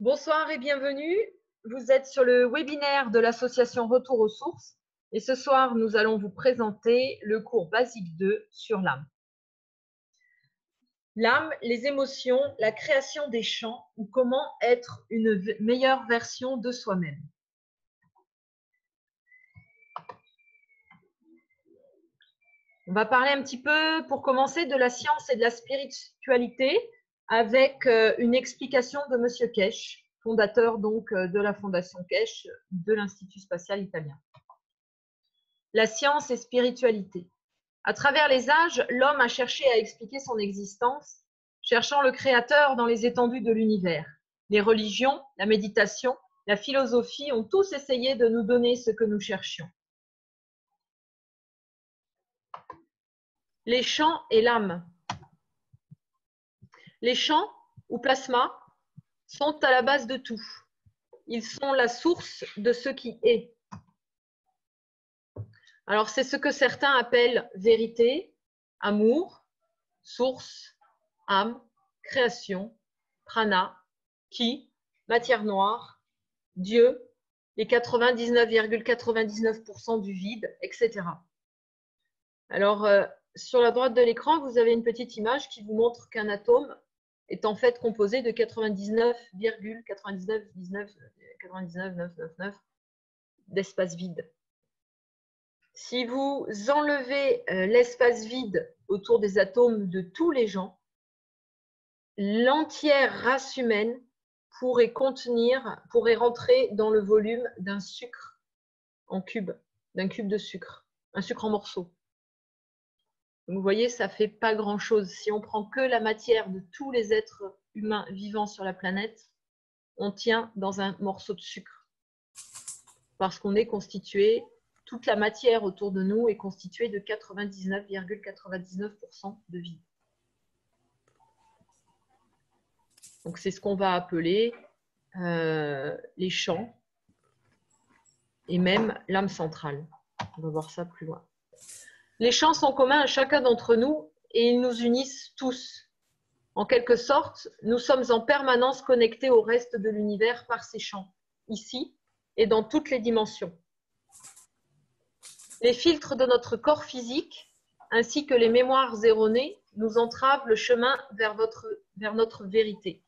Bonsoir et bienvenue. Vous êtes sur le webinaire de l'association Retour aux sources et ce soir, nous allons vous présenter le cours basique 2 sur l'âme. L'âme, les émotions, la création des chants ou comment être une meilleure version de soi-même. On va parler un petit peu, pour commencer, de la science et de la spiritualité avec une explication de Monsieur Kesh, fondateur donc de la Fondation Kesh de l'Institut spatial italien. La science et spiritualité. À travers les âges, l'homme a cherché à expliquer son existence, cherchant le Créateur dans les étendues de l'univers. Les religions, la méditation, la philosophie ont tous essayé de nous donner ce que nous cherchions. Les champs et l'âme. Les champs, ou plasma, sont à la base de tout. Ils sont la source de ce qui est. Alors, c'est ce que certains appellent vérité, amour, source, âme, création, prana, ki, matière noire, Dieu, les 99,99% du vide, etc. Alors, sur la droite de l'écran, vous avez une petite image qui vous montre qu'un atome est en fait composé de 99,999999 d'espace vide. Si vous enlevez l'espace vide autour des atomes de tous les gens, l'entière race humaine pourrait rentrer dans le volume d'un sucre en cube, d'un cube de sucre, un sucre en morceaux. Donc, vous voyez, ça ne fait pas grand-chose. Si on prend que la matière de tous les êtres humains vivants sur la planète, on tient dans un morceau de sucre. Parce qu'on est constitué, toute la matière autour de nous est constituée de 99,99% de vide. Donc, c'est ce qu'on va appeler les champs et même l'âme centrale. On va voir ça plus loin. Les champs sont communs à chacun d'entre nous et ils nous unissent tous. En quelque sorte, nous sommes en permanence connectés au reste de l'univers par ces champs, ici et dans toutes les dimensions. Les filtres de notre corps physique, ainsi que les mémoires erronées, nous entravent le chemin vers notre vérité.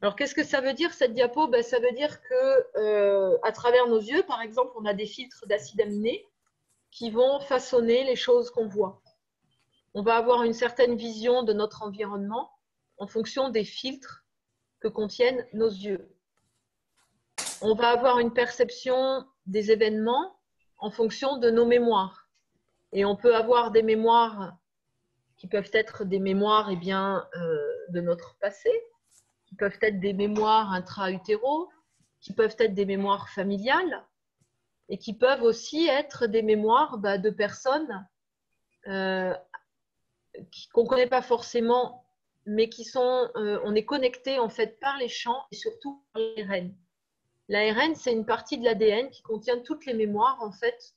Alors, qu'est-ce que ça veut dire cette diapo? Ça veut dire que à travers nos yeux, par exemple, on a des filtres d'acides aminés qui vont façonner les choses qu'on voit. On va avoir une certaine vision de notre environnement en fonction des filtres que contiennent nos yeux. On va avoir une perception des événements en fonction de nos mémoires. Et on peut avoir des mémoires qui peuvent être des mémoires de notre passé, qui peuvent être des mémoires intra-utéro, qui peuvent être des mémoires familiales, et qui peuvent aussi être des mémoires de personnes qu'on ne connaît pas forcément, mais qui sont, on est connecté en fait par les champs et surtout par l'ARN. L'ARN, c'est une partie de l'ADN qui contient toutes les mémoires en fait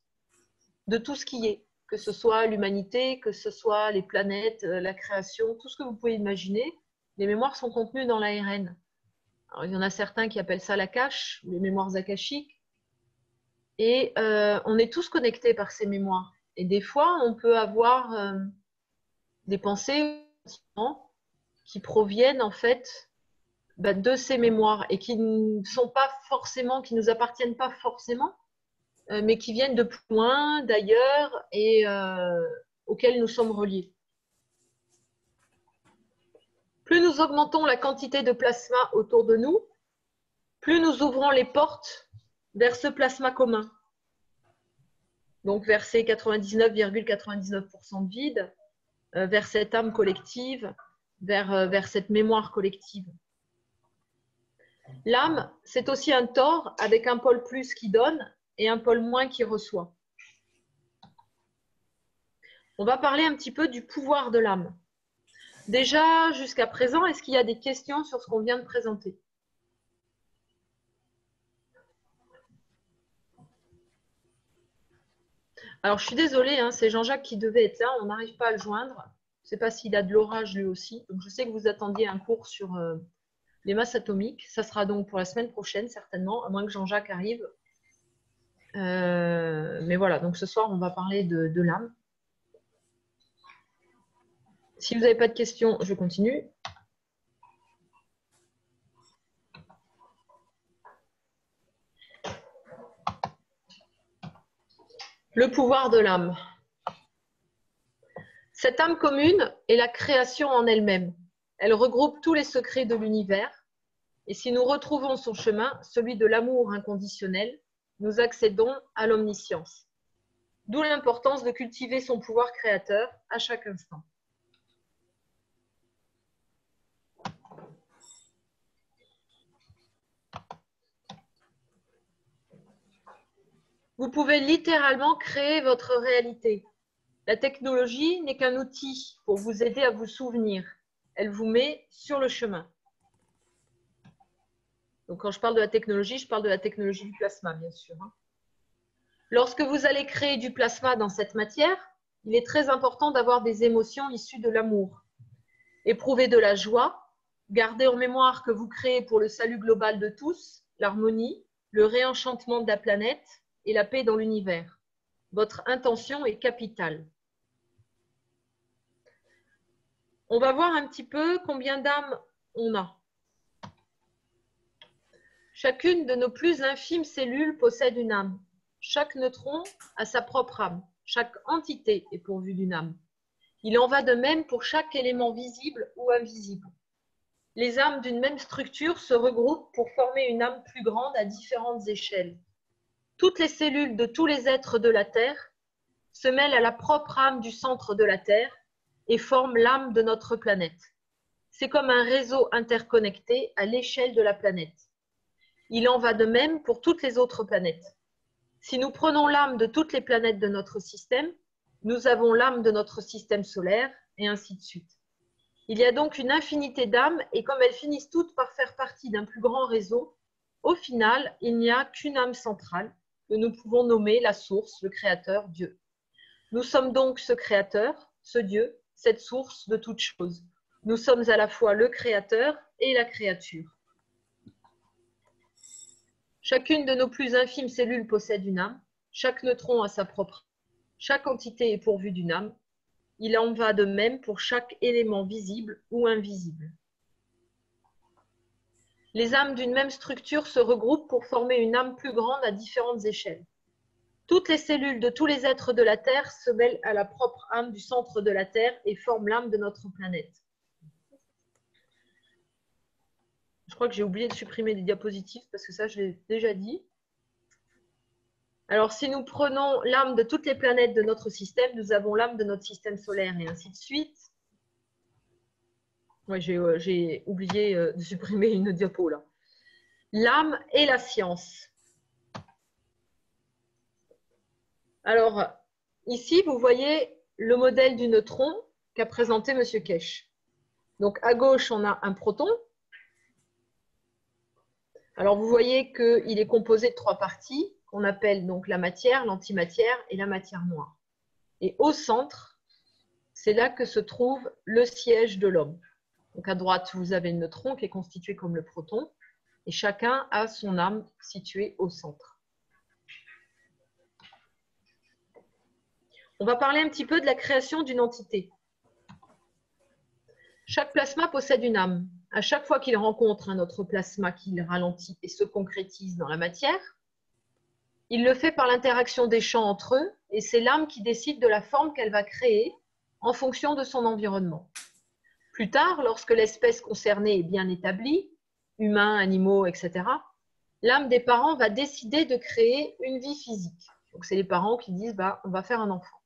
de tout ce qui est, que ce soit l'humanité, que ce soit les planètes, la création, tout ce que vous pouvez imaginer. Les mémoires sont contenues dans l'ARN. Alors, il y en a certains qui appellent ça la cache, ou les mémoires akashiques. Et on est tous connectés par ces mémoires. Et des fois, on peut avoir des pensées qui proviennent en fait de ces mémoires et qui ne sont pas forcément, qui ne nous appartiennent pas forcément, mais qui viennent de plus loin, d'ailleurs, et auxquelles nous sommes reliés. Plus nous augmentons la quantité de plasma autour de nous, plus nous ouvrons les portes vers ce plasma commun. Donc vers ces 99,99% de vide, vers cette âme collective, vers cette mémoire collective. L'âme, c'est aussi un tore avec un pôle plus qui donne et un pôle moins qui reçoit. On va parler un petit peu du pouvoir de l'âme. Déjà, jusqu'à présent, est-ce qu'il y a des questions sur ce qu'on vient de présenter? Alors, je suis désolée, hein, c'est Jean-Jacques qui devait être là, on n'arrive pas à le joindre. Je ne sais pas s'il a de l'orage lui aussi. Donc, je sais que vous attendiez un cours sur les masses atomiques. Ça sera donc pour la semaine prochaine, certainement, à moins que Jean-Jacques arrive. Mais voilà, donc ce soir, on va parler de l'âme. Si vous n'avez pas de questions, je continue. Le pouvoir de l'âme. Cette âme commune est la création en elle-même. Elle regroupe tous les secrets de l'univers. Et si nous retrouvons son chemin, celui de l'amour inconditionnel, nous accédons à l'omniscience. D'où l'importance de cultiver son pouvoir créateur à chaque instant. Vous pouvez littéralement créer votre réalité. La technologie n'est qu'un outil pour vous aider à vous souvenir. Elle vous met sur le chemin. Donc quand je parle de la technologie, je parle de la technologie du plasma, bien sûr. Lorsque vous allez créer du plasma dans cette matière, il est très important d'avoir des émotions issues de l'amour. Éprouver de la joie, garder en mémoire que vous créez pour le salut global de tous, l'harmonie, le réenchantement de la planète et la paix dans l'univers. Votre intention est capitale. On va voir un petit peu combien d'âmes on a. Chacune de nos plus infimes cellules possède une âme. Chaque neutron a sa propre âme. Chaque entité est pourvue d'une âme. Il en va de même pour chaque élément visible ou invisible. Les âmes d'une même structure se regroupent pour former une âme plus grande à différentes échelles. Toutes les cellules de tous les êtres de la Terre se mêlent à la propre âme du centre de la Terre et forment l'âme de notre planète. C'est comme un réseau interconnecté à l'échelle de la planète. Il en va de même pour toutes les autres planètes. Si nous prenons l'âme de toutes les planètes de notre système, nous avons l'âme de notre système solaire, et ainsi de suite. Il y a donc une infinité d'âmes, et comme elles finissent toutes par faire partie d'un plus grand réseau, au final, il n'y a qu'une âme centrale, que nous pouvons nommer la source, le créateur, Dieu. Nous sommes donc ce créateur, ce Dieu, cette source de toutes choses. Nous sommes à la fois le créateur et la créature. Chacune de nos plus infimes cellules possède une âme, chaque neutron a sa propre âme, chaque entité est pourvue d'une âme. Il en va de même pour chaque élément visible ou invisible. Les âmes d'une même structure se regroupent pour former une âme plus grande à différentes échelles. Toutes les cellules de tous les êtres de la Terre se mêlent à la propre âme du centre de la Terre et forment l'âme de notre planète. Je crois que j'ai oublié de supprimer les diapositives parce que ça, je l'ai déjà dit. Alors, si nous prenons l'âme de toutes les planètes de notre système, nous avons l'âme de notre système solaire et ainsi de suite. Ouais, j'ai oublié de supprimer une diapo là. L'âme et la science. Alors, ici, vous voyez le modèle du neutron qu'a présenté M. Kesch. Donc, à gauche, on a un proton. Alors, vous voyez qu'il est composé de 3 parties, qu'on appelle donc la matière, l'antimatière et la matière noire. Et au centre, c'est là que se trouve le siège de l'homme. Donc, à droite, vous avez le neutron qui est constitué comme le proton, et chacun a son âme située au centre. On va parler un petit peu de la création d'une entité. Chaque plasma possède une âme. À chaque fois qu'il rencontre un autre plasma qui le ralentit et se concrétise dans la matière, il le fait par l'interaction des champs entre eux, et c'est l'âme qui décide de la forme qu'elle va créer en fonction de son environnement. Plus tard, lorsque l'espèce concernée est bien établie, humains, animaux, etc., l'âme des parents va décider de créer une vie physique. Donc c'est les parents qui disent on va faire un enfant.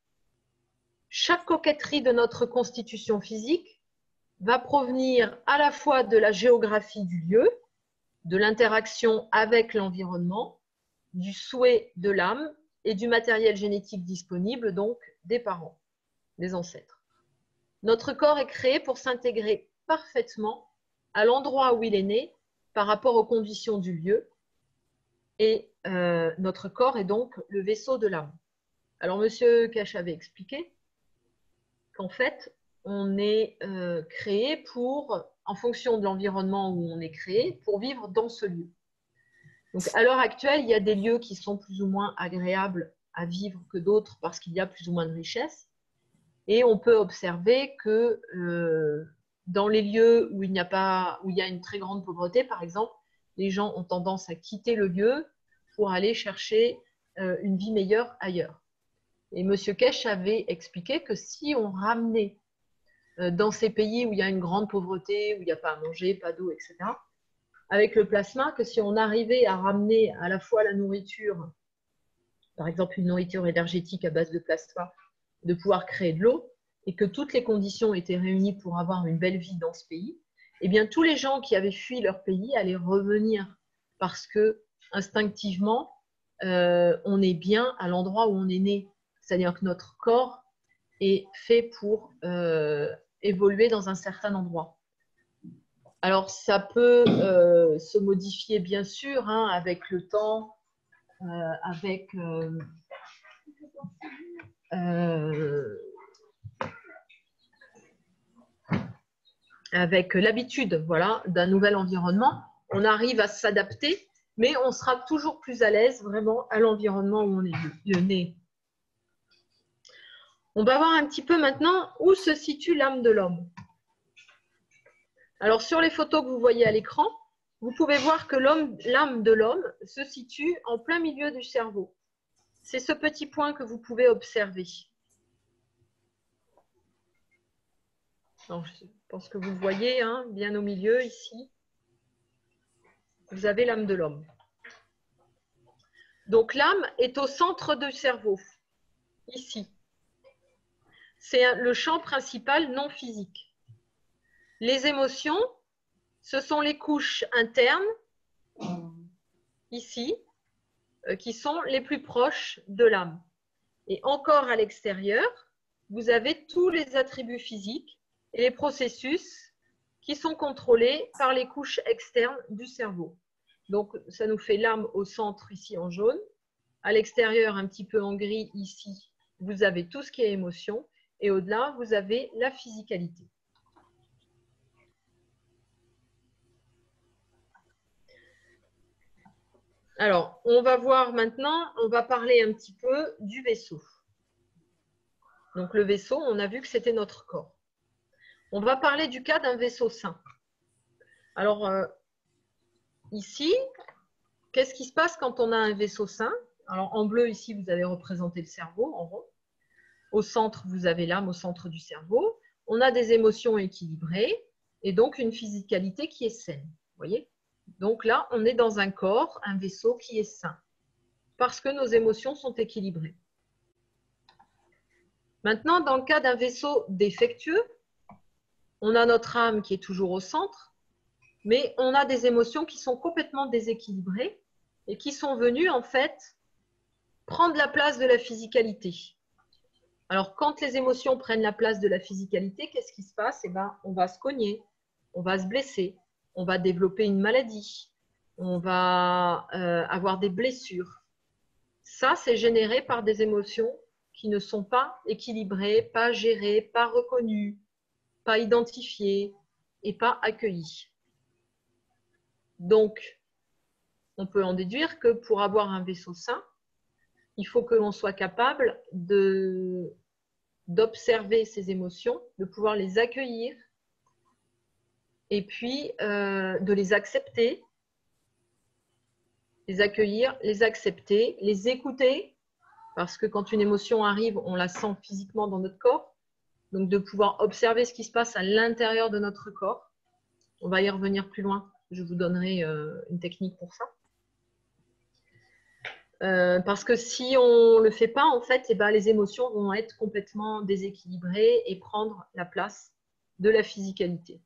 Chaque coquetterie de notre constitution physique va provenir à la fois de la géographie du lieu, de l'interaction avec l'environnement, du souhait de l'âme et du matériel génétique disponible, donc des parents, des ancêtres. Notre corps est créé pour s'intégrer parfaitement à l'endroit où il est né par rapport aux conditions du lieu, et notre corps est donc le vaisseau de l'âme. Alors, M. Kesch avait expliqué qu'en fait, on est créé pour en fonction de l'environnement où on est créé, pour vivre dans ce lieu. Donc, à l'heure actuelle, il y a des lieux qui sont plus ou moins agréables à vivre que d'autres parce qu'il y a plus ou moins de richesse. Et on peut observer que dans les lieux où il y a une très grande pauvreté, par exemple, les gens ont tendance à quitter le lieu pour aller chercher une vie meilleure ailleurs. Et M. Kesh avait expliqué que si on ramenait dans ces pays où il y a une grande pauvreté, où il n'y a pas à manger, pas d'eau, etc., avec le plasma, que si on arrivait à ramener à la fois la nourriture, par exemple une nourriture énergétique à base de plasma, de pouvoir créer de l'eau, et que toutes les conditions étaient réunies pour avoir une belle vie dans ce pays, eh bien tous les gens qui avaient fui leur pays allaient revenir parce que instinctivement, on est bien à l'endroit où on est né. C'est-à-dire que notre corps est fait pour évoluer dans un certain endroit. Alors, ça peut se modifier, bien sûr, hein, avec le temps, avec l'habitude, voilà, d'un nouvel environnement. On arrive à s'adapter, mais on sera toujours plus à l'aise vraiment à l'environnement où on est né. On va voir un petit peu maintenant où se situe l'âme de l'homme. Alors, sur les photos que vous voyez à l'écran, vous pouvez voir que l'âme de l'homme se situe en plein milieu du cerveau. C'est ce petit point que vous pouvez observer. Alors, je pense que vous le voyez, hein, bien au milieu, ici. Vous avez l'âme de l'homme. Donc, l'âme est au centre du cerveau, ici. C'est le champ principal non physique. Les émotions, ce sont les couches internes, ici, qui sont les plus proches de l'âme. Et encore à l'extérieur, vous avez tous les attributs physiques et les processus qui sont contrôlés par les couches externes du cerveau. Donc, ça nous fait l'âme au centre, ici en jaune. À l'extérieur, un petit peu en gris, ici, vous avez tout ce qui est émotion. Et au-delà, vous avez la physicalité. Alors, on va voir maintenant, on va parler un petit peu du vaisseau. Donc, le vaisseau, on a vu que c'était notre corps. On va parler du cas d'un vaisseau sain. Alors, ici, qu'est-ce qui se passe quand on a un vaisseau sain? Alors, en bleu, ici, vous avez représenté le cerveau, en rond. Au centre, vous avez l'âme au centre du cerveau. On a des émotions équilibrées et donc une physicalité qui est saine. Vous voyez? Donc là, on est dans un corps, un vaisseau qui est sain parce que nos émotions sont équilibrées. Maintenant, dans le cas d'un vaisseau défectueux, on a notre âme qui est toujours au centre, mais on a des émotions qui sont complètement déséquilibrées et qui sont venues en fait prendre la place de la physicalité. Alors, quand les émotions prennent la place de la physicalité, qu'est-ce qui se passe? Eh bien, on va se cogner, on va se blesser, on va développer une maladie, on va avoir des blessures. Ça, c'est généré par des émotions qui ne sont pas équilibrées, pas gérées, pas reconnues, pas identifiées et pas accueillies. Donc, on peut en déduire que pour avoir un vaisseau sain, il faut que l'on soit capable d'observer ces émotions, de pouvoir les accueillir et puis de les accepter, les accueillir, les accepter, les écouter, parce que quand une émotion arrive, on la sent physiquement dans notre corps, donc de pouvoir observer ce qui se passe à l'intérieur de notre corps. On va y revenir plus loin, je vous donnerai une technique pour ça. Parce que si on ne le fait pas, en fait, eh ben, les émotions vont être complètement déséquilibrées et prendre la place de la physicalité.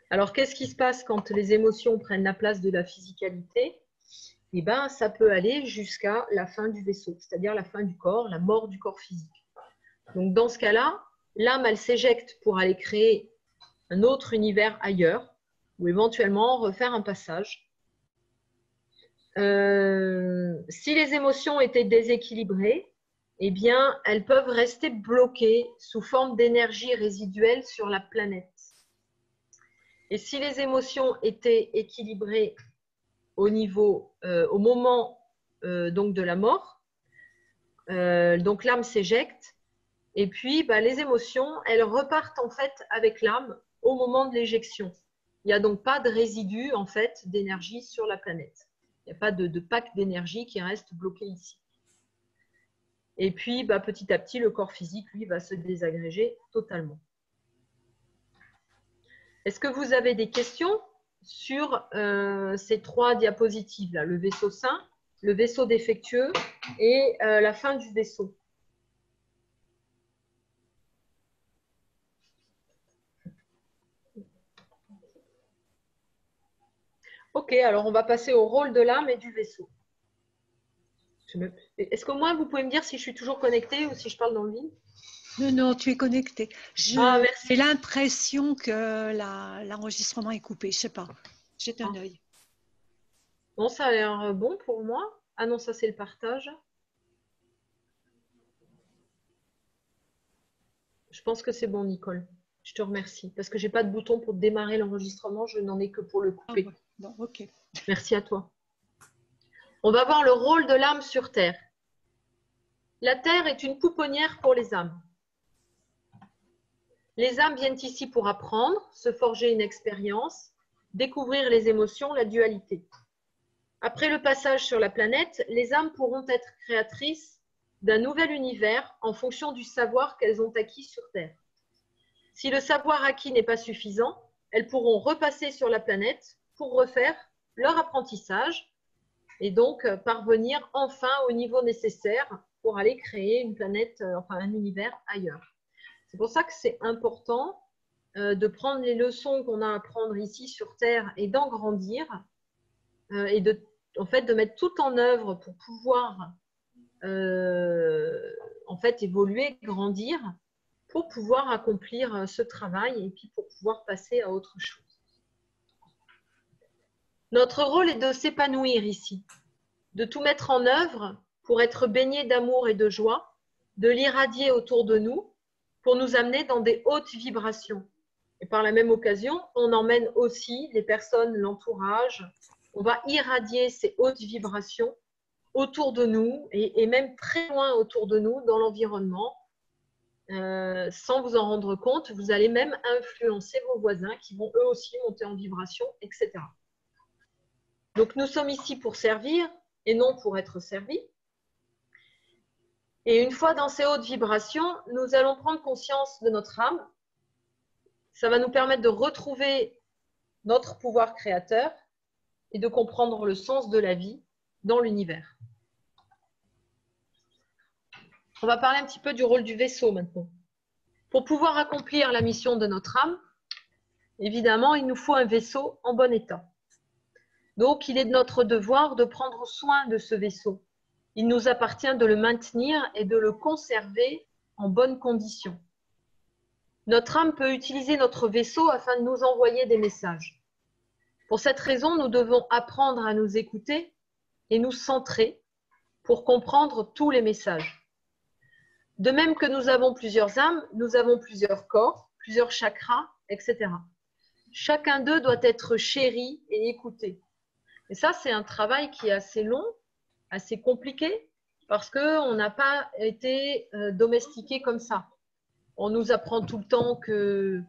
Alors, qu'est-ce qui se passe quand les émotions prennent la place de la physicalité? Eh ben, ça peut aller jusqu'à la fin du vaisseau, c'est-à-dire la fin du corps, la mort du corps physique. Donc, dans ce cas-là, l'âme, elle s'éjecte pour aller créer un autre univers ailleurs, ou éventuellement refaire un passage. Si les émotions étaient déséquilibrées, eh bien, elles peuvent rester bloquées sous forme d'énergie résiduelle sur la planète. Et si les émotions étaient équilibrées au moment donc de la mort, donc l'âme s'éjecte, et puis les émotions, elles repartent en fait avec l'âme au moment de l'éjection. Il n'y a donc pas de résidu en fait d'énergie sur la planète. Il n'y a pas de pack d'énergie qui reste bloqué ici. Et puis petit à petit, le corps physique, lui, va se désagréger totalement. Est-ce que vous avez des questions sur ces 3 diapositives là, le vaisseau sain, le vaisseau défectueux et la fin du vaisseau? Ok, alors on va passer au rôle de l'âme et du vaisseau. Est-ce qu'au moins vous pouvez me dire si je suis toujours connectée ou si je parle dans le vide? Non, non, tu es connectée. J'ai l'impression que l'enregistrement est coupé. Je ne sais pas. Jette un œil. Bon, ça a l'air bon pour moi. Ah non, ça c'est le partage. Je pense que c'est bon, Nicole. Je te remercie. Parce que je n'ai pas de bouton pour démarrer l'enregistrement. Je n'en ai que pour le couper. Ah, ouais. Bon, ok. Merci à toi. On va voir le rôle de l'âme sur Terre. La Terre est une pouponnière pour les âmes. Les âmes viennent ici pour apprendre, se forger une expérience, découvrir les émotions, la dualité. Après le passage sur la planète, les âmes pourront être créatrices d'un nouvel univers en fonction du savoir qu'elles ont acquis sur Terre. Si le savoir acquis n'est pas suffisant, elles pourront repasser sur la planète pour refaire leur apprentissage et donc parvenir enfin au niveau nécessaire pour aller créer une planète, un univers ailleurs. C'est pour ça que c'est important de prendre les leçons qu'on a à apprendre ici sur Terre et d'en grandir et de mettre tout en œuvre pour pouvoir évoluer, grandir, pour pouvoir accomplir ce travail et puis pour pouvoir passer à autre chose. Notre rôle est de s'épanouir ici, de tout mettre en œuvre pour être baigné d'amour et de joie, de l'irradier autour de nous pour nous amener dans des hautes vibrations. Et par la même occasion, on emmène aussi les personnes, l'entourage. On va irradier ces hautes vibrations autour de nous et même très loin autour de nous dans l'environnement. Sans vous en rendre compte, vous allez même influencer vos voisins qui vont eux aussi monter en vibration, etc. Donc nous sommes ici pour servir et non pour être servis. Et une fois dans ces hautes vibrations, nous allons prendre conscience de notre âme. Ça va nous permettre de retrouver notre pouvoir créateur et de comprendre le sens de la vie dans l'univers. On va parler un petit peu du rôle du vaisseau maintenant. Pour pouvoir accomplir la mission de notre âme, évidemment, il nous faut un vaisseau en bon état. Donc, il est de notre devoir de prendre soin de ce vaisseau. Il nous appartient de le maintenir et de le conserver en bonnes conditions. Notre âme peut utiliser notre vaisseau afin de nous envoyer des messages. Pour cette raison, nous devons apprendre à nous écouter et nous centrer pour comprendre tous les messages. De même que nous avons plusieurs âmes, nous avons plusieurs corps, plusieurs chakras, etc. Chacun d'eux doit être chéri et écouté. Et ça, c'est un travail qui est assez long, assez compliqué, parce qu'on n'a pas été domestiqué comme ça. On nous apprend tout le temps qu'il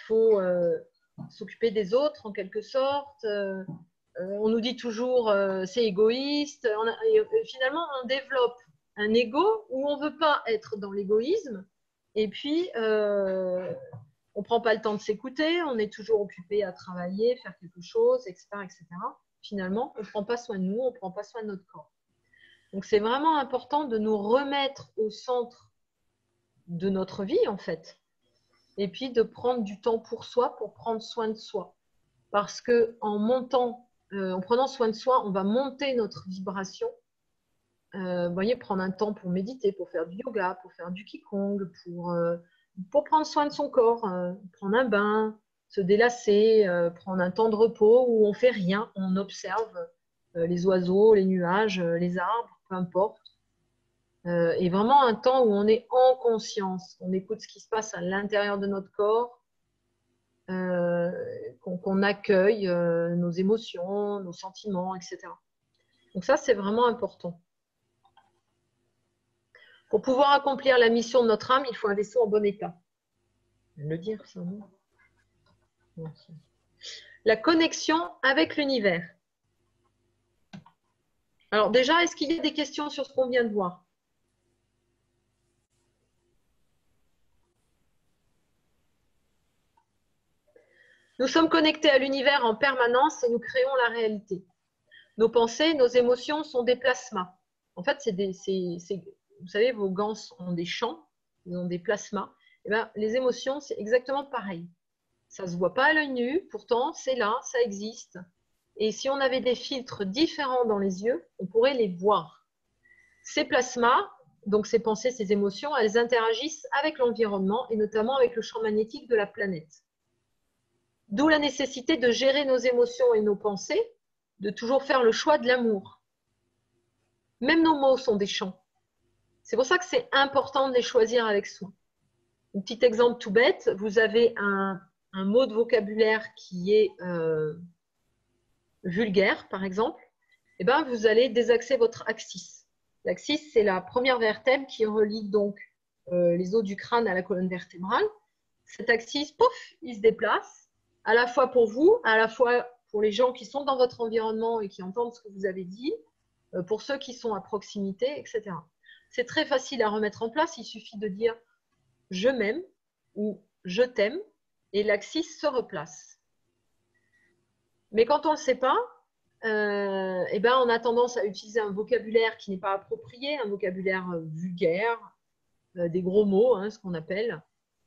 faut s'occuper des autres, en quelque sorte. On nous dit toujours c'est égoïste. Finalement, on développe un ego où on ne veut pas être dans l'égoïsme. Et puis, on ne prend pas le temps de s'écouter. On est toujours occupé à travailler, faire quelque chose, etc. etc. Finalement, on ne prend pas soin de nous, on ne prend pas soin de notre corps. Donc, c'est vraiment important de nous remettre au centre de notre vie, en fait. Et puis, de prendre du temps pour soi, pour prendre soin de soi. Parce qu'en prenant soin de soi, on va monter notre vibration. Vous voyez, prendre un temps pour méditer, pour faire du yoga, pour faire du qigong, pour prendre soin de son corps, prendre un bain, se délasser, prendre un temps de repos où on ne fait rien, on observe les oiseaux, les nuages, les arbres, peu importe. Et vraiment un temps où on est en conscience, on écoute ce qui se passe à l'intérieur de notre corps, qu'on accueille nos émotions, nos sentiments, etc. Donc ça, c'est vraiment important. Pour pouvoir accomplir la mission de notre âme, il faut un vaisseau en bon état. Je vais le dire, ça, non? La connexion avec l'univers. Alors déjà, est-ce qu'il y a des questions sur ce qu'on vient de voir? Nous sommes connectés à l'univers en permanence et nous créons la réalité. Nos pensées, nos émotions sont des plasmas. En fait, vous savez, vos gants ont des champs, ils ont des plasmas. Et bien, les émotions, c'est exactement pareil. Ça ne se voit pas à l'œil nu, pourtant, c'est là, ça existe. Et si on avait des filtres différents dans les yeux, on pourrait les voir. Ces plasmas, donc ces pensées, ces émotions, elles interagissent avec l'environnement et notamment avec le champ magnétique de la planète. D'où la nécessité de gérer nos émotions et nos pensées, de toujours faire le choix de l'amour. Même nos mots sont des champs. C'est pour ça que c'est important de les choisir avec soin. Un petit exemple tout bête, vous avez un mot de vocabulaire qui est vulgaire, par exemple, et ben, vous allez désaxer votre axis. L'axis, c'est la première vertèbre qui relie donc les os du crâne à la colonne vertébrale. Cet axis, pouf, il se déplace, à la fois pour vous, à la fois pour les gens qui sont dans votre environnement et qui entendent ce que vous avez dit, pour ceux qui sont à proximité, etc. C'est très facile à remettre en place, il suffit de dire « je m'aime » ou « je t'aime » et l'axis se replace. Mais quand on ne le sait pas, eh ben, on a tendance à utiliser un vocabulaire qui n'est pas approprié, un vocabulaire vulgaire, des gros mots, hein, ce qu'on appelle.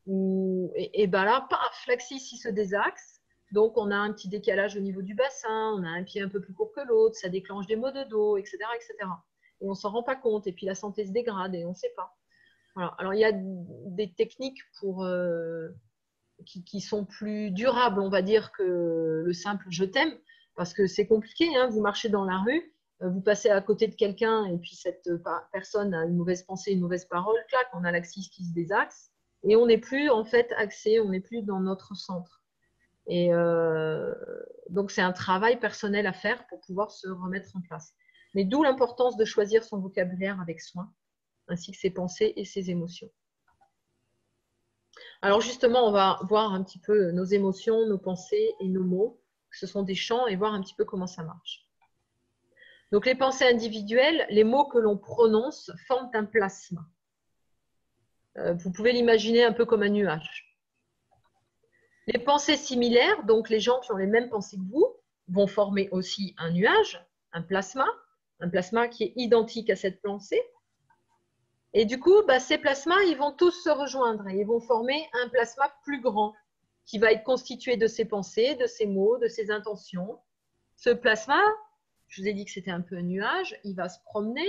Et ben là, paf, l'axis il se désaxe. Donc, on a un petit décalage au niveau du bassin, on a un pied un peu plus court que l'autre, ça déclenche des maux de dos, etc. etc. Et on ne s'en rend pas compte, et puis la santé se dégrade et on ne sait pas. Voilà. Alors, il y a des techniques qui sont plus durables, on va dire, que le simple « je t'aime », parce que c'est compliqué, hein, vous marchez dans la rue, vous passez à côté de quelqu'un, et puis cette personne a une mauvaise pensée, une mauvaise parole, clac, on a l'axis qui se désaxe, et on n'est plus en fait axé, on n'est plus dans notre centre. Et donc, c'est un travail personnel à faire pour pouvoir se remettre en place. Mais d'où l'importance de choisir son vocabulaire avec soin, ainsi que ses pensées et ses émotions. Alors justement, on va voir un petit peu nos émotions, nos pensées et nos mots. Ce sont des champs et voir un petit peu comment ça marche. Donc, les pensées individuelles, les mots que l'on prononce forment un plasma. Vous pouvez l'imaginer un peu comme un nuage. Les pensées similaires, donc les gens qui ont les mêmes pensées que vous, vont former aussi un nuage, un plasma qui est identique à cette pensée. Et du coup, ces plasmas, ils vont tous se rejoindre et ils vont former un plasma plus grand qui va être constitué de ces pensées, de ces mots, de ces intentions. Ce plasma, je vous ai dit que c'était un peu un nuage, il va se promener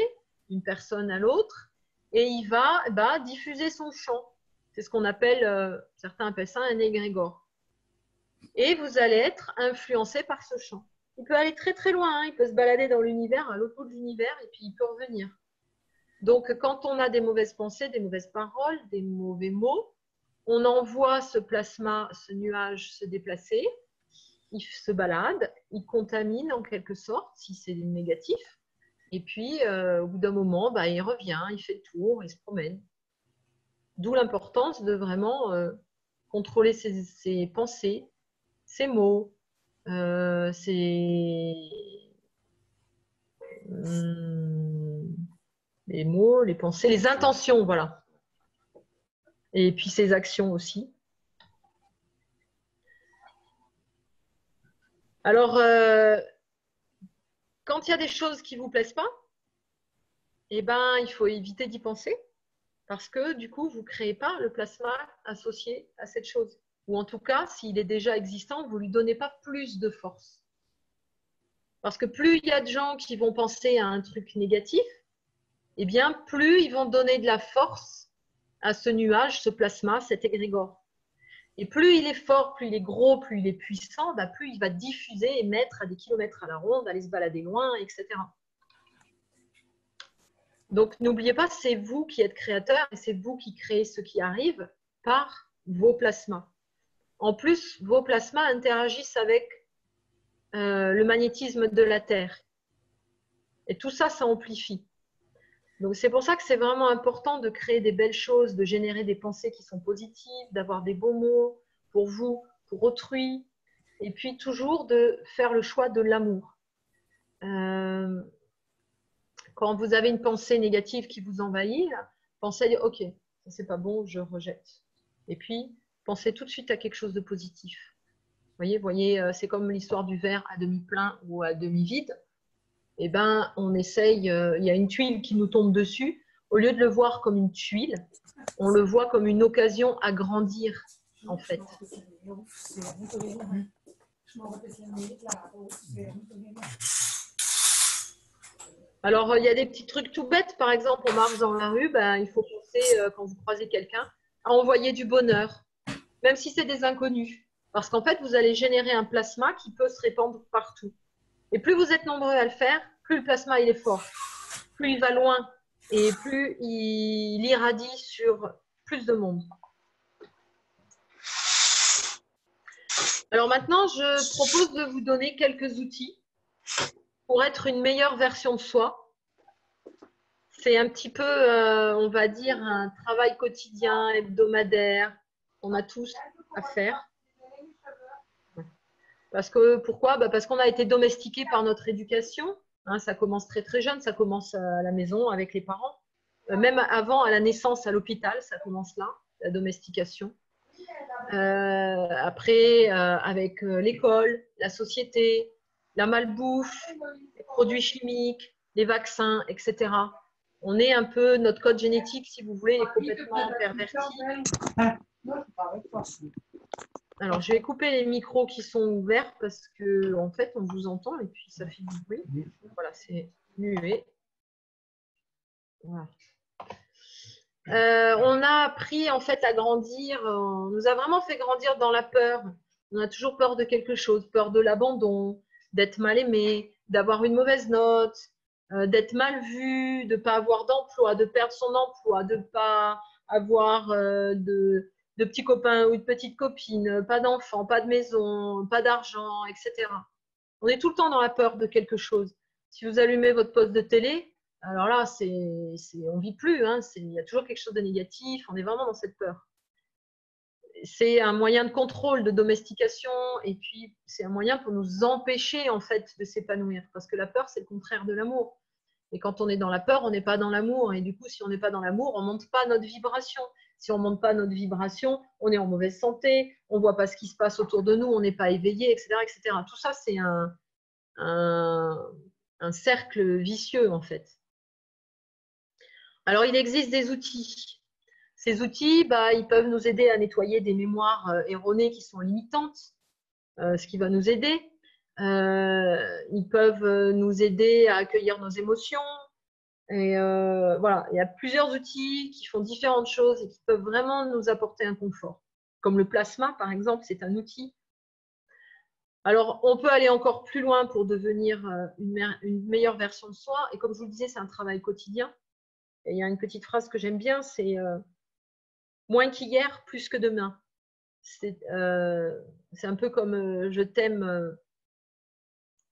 d'une personne à l'autre et il va diffuser son champ. C'est ce qu'on appelle, certains appellent ça un égrégore. Et vous allez être influencé par ce champ. Il peut aller très très loin, hein. Il peut se balader dans l'univers, à l'autre bout de l'univers, et puis il peut revenir. Donc, quand on a des mauvaises pensées, des mauvaises paroles, des mauvais mots, on envoie ce plasma, ce nuage se déplacer, il se balade, il contamine en quelque sorte, si c'est négatif, et puis au bout d'un moment, il revient, il fait le tour, il se promène. D'où l'importance de vraiment contrôler ses pensées, ses mots, les mots, les pensées, les intentions, voilà. Et puis ses actions aussi. Alors, quand il y a des choses qui ne vous plaisent pas, eh ben, il faut éviter d'y penser parce que du coup, vous ne créez pas le plasma associé à cette chose. Ou en tout cas, s'il est déjà existant, vous ne lui donnez pas plus de force. Parce que plus il y a de gens qui vont penser à un truc négatif, eh bien, plus ils vont donner de la force à ce nuage, ce plasma, cet égrégore. Et plus il est fort, plus il est gros, plus il est puissant, plus il va diffuser et mettre à des kilomètres à la ronde, aller se balader loin, etc. Donc, n'oubliez pas, c'est vous qui êtes créateur et c'est vous qui créez ce qui arrive par vos plasmas. En plus, vos plasmas interagissent avec le magnétisme de la Terre. Et tout ça, ça amplifie. Donc, c'est pour ça que c'est vraiment important de créer des belles choses, de générer des pensées qui sont positives, d'avoir des beaux mots pour vous, pour autrui, et puis toujours de faire le choix de l'amour. Quand vous avez une pensée négative qui vous envahit, pensez à dire « Ok, ça c'est pas bon, je rejette ». Et puis, pensez tout de suite à quelque chose de positif. Voyez, c'est comme l'histoire du verre à demi plein ou à demi vide. Eh ben, on essaye, il y a une tuile qui nous tombe dessus. Au lieu de le voir comme une tuile, on le voit comme une occasion à grandir, en fait. Alors, il y a des petits trucs tout bêtes. Par exemple, on marche dans la rue, ben, il faut penser, quand vous croisez quelqu'un, à envoyer du bonheur, même si c'est des inconnus. Parce qu'en fait, vous allez générer un plasma qui peut se répandre partout. Et plus vous êtes nombreux à le faire, plus le plasma il est fort, plus il va loin et plus il irradie sur plus de monde. Alors maintenant, je propose de vous donner quelques outils pour être une meilleure version de soi. C'est un petit peu, on va dire, un travail quotidien, hebdomadaire, qu'on a tous à faire. Parce que, pourquoi? Parce qu'on a été domestiqué par notre éducation. Hein, ça commence très très jeune, ça commence à la maison avec les parents. Même avant, à la naissance, à l'hôpital, ça commence là, la domestication. Après, avec l'école, la société, la malbouffe, les produits chimiques, les vaccins, etc. On est un peu, notre code génétique, si vous voulez, est complètement perverti. Alors, je vais couper les micros qui sont ouverts parce que, en fait, on vous entend et puis ça fait du bruit. Voilà, c'est muet. Voilà. On a appris en fait à grandir, on nous a vraiment fait grandir dans la peur. On a toujours peur de quelque chose, peur de l'abandon, d'être mal aimé, d'avoir une mauvaise note, d'être mal vu, de ne pas avoir d'emploi, de perdre son emploi, de ne pas avoir de petits copains ou de petites copines, pas d'enfants, pas de maison, pas d'argent, etc. On est tout le temps dans la peur de quelque chose. Si vous allumez votre poste de télé, alors là, on ne vit plus, hein, il y a toujours quelque chose de négatif, on est vraiment dans cette peur. C'est un moyen de contrôle, de domestication, et puis c'est un moyen pour nous empêcher en fait de s'épanouir, parce que la peur, c'est le contraire de l'amour. Et quand on est dans la peur, on n'est pas dans l'amour, et du coup, si on n'est pas dans l'amour, on ne monte pas notre vibration. Si on ne monte pas notre vibration, on est en mauvaise santé, on ne voit pas ce qui se passe autour de nous, on n'est pas éveillé, etc., etc. Tout ça, c'est un cercle vicieux en fait. Alors, il existe des outils. Ces outils, ils peuvent nous aider à nettoyer des mémoires erronées qui sont limitantes, ce qui va nous aider. Ils peuvent nous aider à accueillir nos émotions. Et voilà, il y a plusieurs outils qui font différentes choses et qui peuvent vraiment nous apporter un confort. Comme le plasma, par exemple, c'est un outil. Alors, on peut aller encore plus loin pour devenir une meilleure version de soi. Et comme je vous le disais, c'est un travail quotidien. Et il y a une petite phrase que j'aime bien, c'est moins qu'hier, plus que demain. C'est un peu comme je t'aime,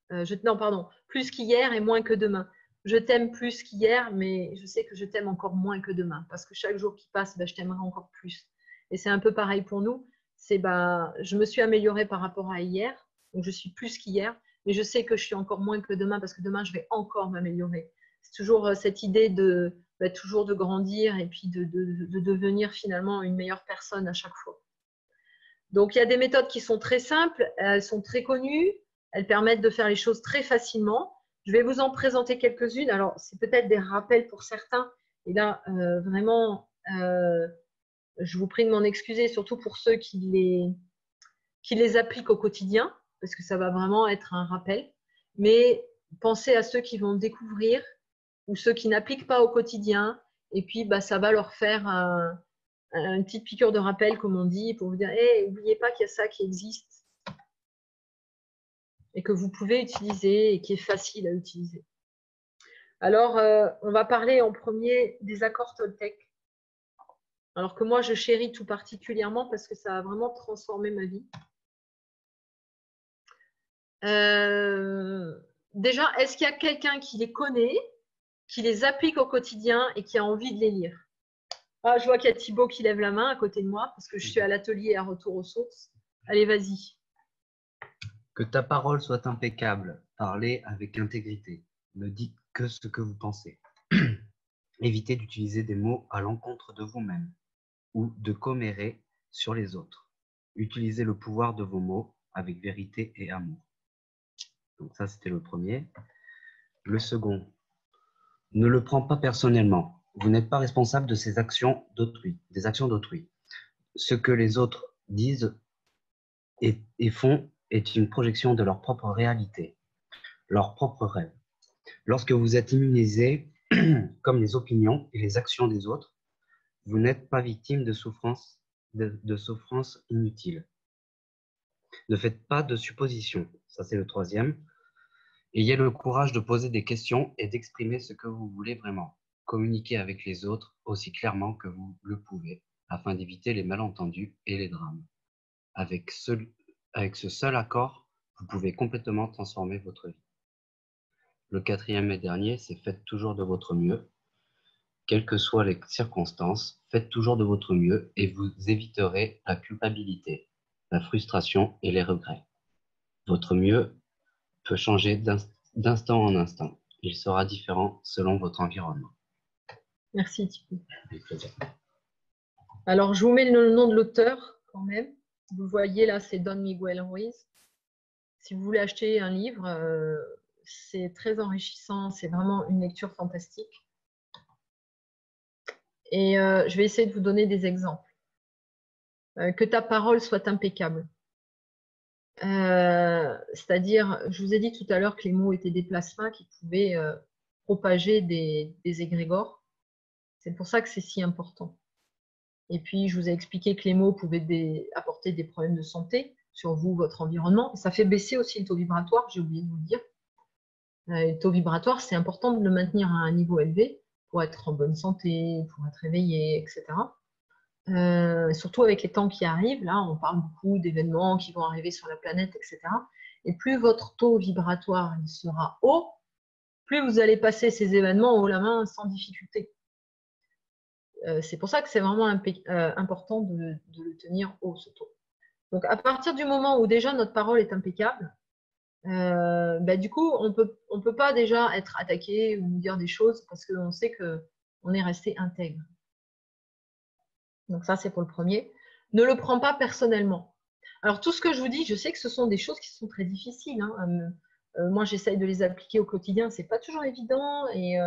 non, pardon, plus qu'hier et moins que demain. Je t'aime plus qu'hier, mais je sais que je t'aime encore moins que demain. Parce que chaque jour qui passe, je t'aimerai encore plus. Et c'est un peu pareil pour nous. Je me suis améliorée par rapport à hier, donc je suis plus qu'hier, mais je sais que je suis encore moins que demain parce que demain, je vais encore m'améliorer. C'est toujours cette idée toujours de grandir et puis de devenir finalement une meilleure personne à chaque fois. Donc, il y a des méthodes qui sont très simples, elles sont très connues, elles permettent de faire les choses très facilement. Je vais vous en présenter quelques-unes. Alors, c'est peut-être des rappels pour certains. Et là, vraiment, je vous prie de m'en excuser, surtout pour ceux qui les appliquent au quotidien, parce que ça va vraiment être un rappel. Mais pensez à ceux qui vont découvrir ou ceux qui n'appliquent pas au quotidien. Et puis, ça va leur faire une petite piqûre de rappel, comme on dit, pour vous dire, hey, n'oubliez pas qu'il y a ça qui existe et que vous pouvez utiliser et qui est facile à utiliser. Alors, on va parler en premier des accords Toltec. Alors que moi, je chéris tout particulièrement parce que ça a vraiment transformé ma vie. Déjà, est-ce qu'il y a quelqu'un qui les connaît, qui les applique au quotidien et qui a envie de les lire? Ah, je vois qu'il y a Thibaut qui lève la main à côté de moi parce que je suis à l'atelier à Retour aux sources. Allez, vas-y. Que ta parole soit impeccable, parlez avec intégrité, ne dites que ce que vous pensez. Évitez d'utiliser des mots à l'encontre de vous-même ou de commérer sur les autres. Utilisez le pouvoir de vos mots avec vérité et amour. Donc ça, c'était le premier. Le second, ne le prends pas personnellement. Vous n'êtes pas responsable de ces actions d'autrui, des actions d'autrui. Ce que les autres disent et font est une projection de leur propre réalité, leur propre rêve. Lorsque vous êtes immunisé, comme les opinions et les actions des autres, vous n'êtes pas victime de souffrances inutiles. Ne faites pas de suppositions, ça c'est le troisième. Ayez le courage de poser des questions et d'exprimer ce que vous voulez vraiment. Communiquez avec les autres aussi clairement que vous le pouvez, afin d'éviter les malentendus et les drames. Avec ce seul accord, vous pouvez complètement transformer votre vie. Le quatrième et dernier, c'est faites toujours de votre mieux. Quelles que soient les circonstances, faites toujours de votre mieux et vous éviterez la culpabilité, la frustration et les regrets. Votre mieux peut changer d'instant en instant. Il sera différent selon votre environnement. Merci Thibaut. Alors, je vous mets le nom de l'auteur quand même. Vous voyez là, c'est Don Miguel Ruiz. Si vous voulez acheter un livre, c'est très enrichissant. C'est vraiment une lecture fantastique. Et je vais essayer de vous donner des exemples. Que ta parole soit impeccable. C'est-à-dire, je vous ai dit tout à l'heure que les mots étaient des plasmas qui pouvaient propager des égrégores. C'est pour ça que c'est si important. Et puis, je vous ai expliqué que les mots pouvaient apporter des problèmes de santé sur vous, votre environnement. Ça fait baisser aussi le taux vibratoire, j'ai oublié de vous le dire. Le taux vibratoire, c'est important de le maintenir à un niveau élevé pour être en bonne santé, pour être éveillé, etc. Surtout avec les temps qui arrivent, là, on parle beaucoup d'événements qui vont arriver sur la planète, etc. Et plus votre taux vibratoire sera haut, plus vous allez passer ces événements haut la main sans difficulté. C'est pour ça que c'est vraiment important de le tenir haut, ce taux. Donc, à partir du moment où déjà notre parole est impeccable, du coup, on peut pas déjà être attaqué ou dire des choses parce qu'on sait qu'on est resté intègre. Donc ça, c'est pour le premier. Ne le prends pas personnellement. Alors, tout ce que je vous dis, je sais que ce sont des choses qui sont très difficiles. Hein. Moi, j'essaye de les appliquer au quotidien. C'est pas toujours évident et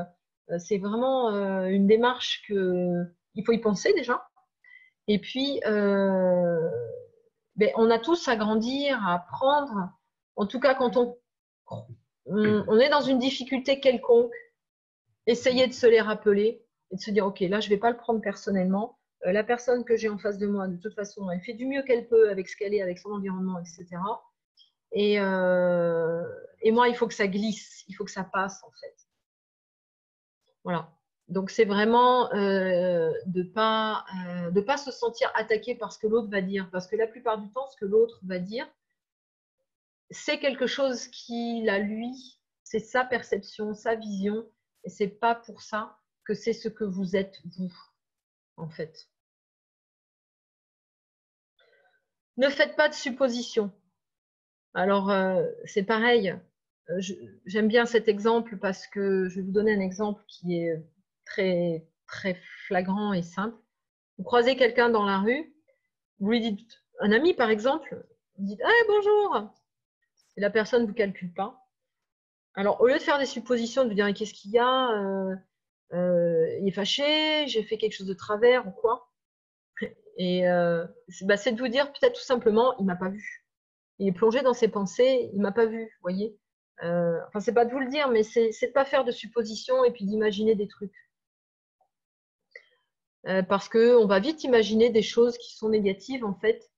c'est vraiment une démarche il faut y penser déjà. Et puis, on a tous à grandir, à apprendre. En tout cas, quand on est dans une difficulté quelconque, essayez de se les rappeler et de se dire, OK, là, je ne vais pas le prendre personnellement. La personne que j'ai en face de moi, de toute façon, elle fait du mieux qu'elle peut avec ce qu'elle est, avec son environnement, etc. Et moi, il faut que ça glisse, il faut que ça passe, en fait. Voilà. Donc, c'est vraiment de pas se sentir attaqué par ce que l'autre va dire. Parce que la plupart du temps, ce que l'autre va dire, c'est quelque chose qu'il a, lui, c'est sa perception, sa vision. Et ce n'est pas pour ça que c'est ce que vous êtes, vous, en fait. Ne faites pas de suppositions. Alors, c'est pareil. J'aime bien cet exemple parce que je vais vous donner un exemple qui est très, très flagrant et simple. Vous croisez quelqu'un dans la rue, vous lui dites, un ami par exemple, vous dites, hey, bonjour. Et la personne ne vous calcule pas. Alors, au lieu de faire des suppositions, de vous dire, qu'est-ce qu'il y a, il est fâché, j'ai fait quelque chose de travers ou quoi. Et c'est de vous dire peut-être tout simplement, il ne m'a pas vu. Il est plongé dans ses pensées, il ne m'a pas vu, vous voyez. Enfin, c'est pas de vous le dire, mais c'est de ne pas faire de suppositions et puis d'imaginer des trucs. Parce qu'on va vite imaginer des choses qui sont négatives, en fait.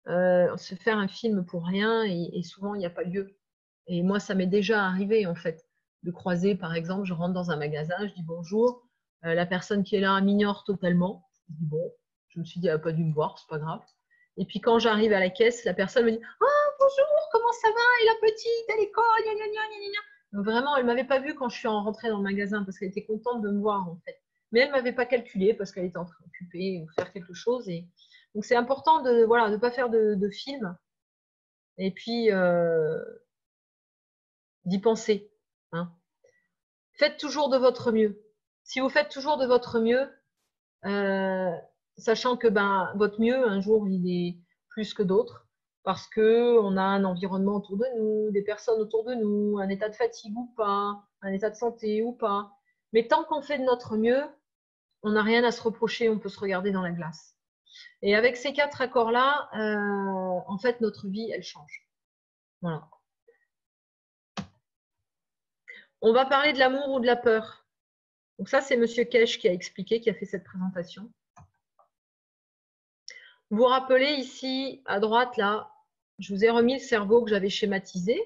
Se faire un film pour rien et souvent, il n'y a pas lieu. Et moi, ça m'est déjà arrivé, en fait, de croiser, par exemple, je rentre dans un magasin, je dis bonjour, la personne qui est là m'ignore totalement. Je dis bon, Je me suis dit, elle n'a pas dû me voir, c'est pas grave. Et puis quand j'arrive à la caisse, la personne me dit, ah bonjour, comment ça va? Et la petite, à l'école, gna gna gna gna gna. Donc vraiment, elle ne m'avait pas vue quand je suis rentrée dans le magasin parce qu'elle était contente de me voir en fait. Mais elle ne m'avait pas calculé parce qu'elle était en train d'occuper ou faire quelque chose. Et... Donc c'est important de voilà, de pas faire de film et puis d'y penser. Hein. Faites toujours de votre mieux. Si vous faites toujours de votre mieux, sachant que ben, votre mieux, un jour, il est plus que d'autres, parce qu'on a un environnement autour de nous, des personnes autour de nous, un état de fatigue ou pas, un état de santé ou pas. Mais tant qu'on fait de notre mieux, on n'a rien à se reprocher, on peut se regarder dans la glace. Et avec ces 4 accords-là, en fait, notre vie, elle change. Voilà. On va parler de l'amour ou de la peur. Donc ça, c'est Monsieur Kesh qui a expliqué, qui a fait cette présentation. Vous vous rappelez ici, à droite, là, je vous ai remis le cerveau que j'avais schématisé.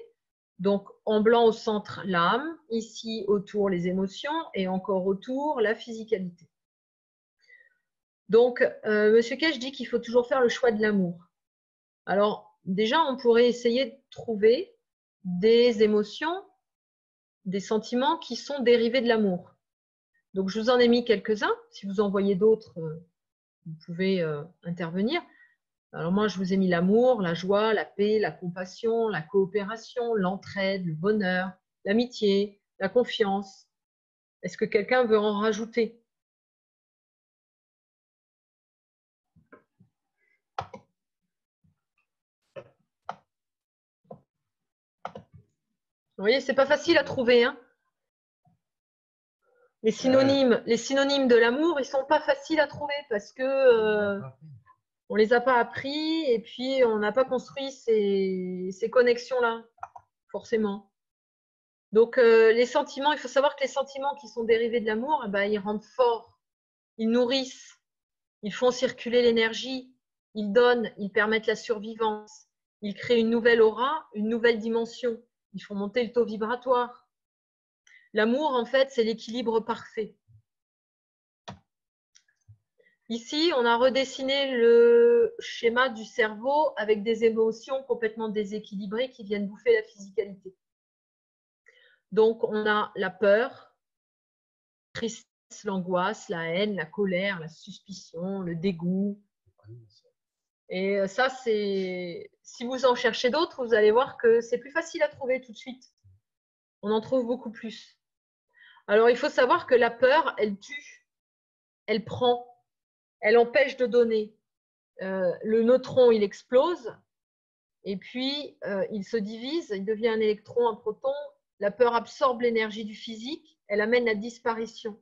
Donc, en blanc au centre, l'âme. Ici, autour, les émotions. Et encore autour, la physicalité. Donc, Monsieur Kesh dit qu'il faut toujours faire le choix de l'amour. Alors, déjà, on pourrait essayer de trouver des émotions, des sentiments qui sont dérivés de l'amour. Donc, je vous en ai mis quelques-uns. Si vous en voyez d'autres, vous pouvez intervenir. Alors moi, je vous ai mis l'amour, la joie, la paix, la compassion, la coopération, l'entraide, le bonheur, l'amitié, la confiance. Est-ce que quelqu'un veut en rajouter? Vous voyez, c'est pas facile à trouver. Hein, les synonymes de l'amour, ils sont pas faciles à trouver parce que on les a pas appris et puis on n'a pas construit ces connexions-là, forcément. Donc, les sentiments, il faut savoir que les sentiments qui sont dérivés de l'amour, eh ben, ils rendent forts, ils nourrissent, ils font circuler l'énergie, ils donnent, ils permettent la survivance, ils créent une nouvelle aura, une nouvelle dimension, ils font monter le taux vibratoire. L'amour, en fait, c'est l'équilibre parfait. Ici, on a redessiné le schéma du cerveau avec des émotions complètement déséquilibrées qui viennent bouffer la physicalité. Donc, on a la peur, la tristesse, l'angoisse, la haine, la colère, la suspicion, le dégoût. Et ça, c'est... Si vous en cherchez d'autres, vous allez voir que c'est plus facile à trouver tout de suite. On en trouve beaucoup plus. Alors, il faut savoir que la peur, elle tue, elle prend, elle empêche de donner. Le neutron, il explose, et puis il se divise, il devient un électron, un proton. La peur absorbe l'énergie du physique, elle amène la disparition.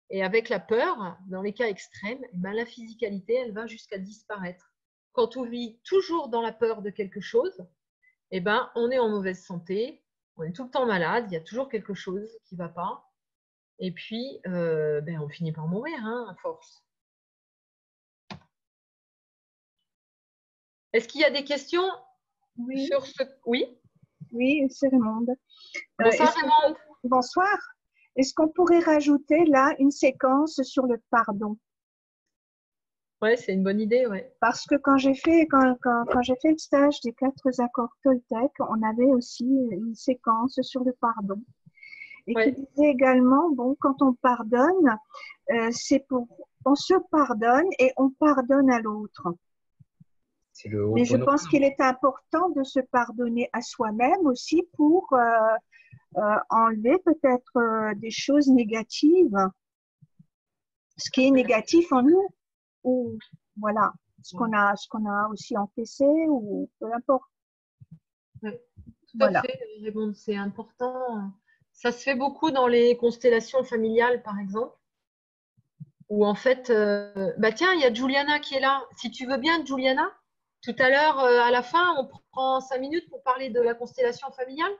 Et avec la peur, dans les cas extrêmes, eh ben, la physicalité, elle va jusqu'à disparaître. Quand on vit toujours dans la peur de quelque chose, eh ben, on est en mauvaise santé, on est tout le temps malade, il y a toujours quelque chose qui ne va pas. Et puis, ben, on finit par mourir, hein, à force. Est-ce qu'il y a des questions sur ce... Oui. Oui, c'est Raymonde. Bonsoir, Raymonde. Bonsoir. Est-ce qu'on pourrait rajouter là une séquence sur le pardon? Oui, c'est une bonne idée, ouais. Parce que quand j'ai fait le stage des 4 accords Toltec, on avait aussi une séquence sur le pardon. Et qui disait également, bon, quand on pardonne, on se pardonne et on pardonne à l'autre. Mais je pense qu'il est important de se pardonner à soi-même aussi pour enlever peut-être des choses négatives, ce qui est négatif en nous, ou voilà, ce qu'on a aussi encaissé, ou peu importe. Oui, tout à fait, Raymond, c'est important. Ça se fait beaucoup dans les constellations familiales, par exemple, où en fait, bah tiens, il y a Juliana qui est là. Si tu veux bien, Juliana, tout à l'heure, à la fin, on prend 5 minutes pour parler de la constellation familiale.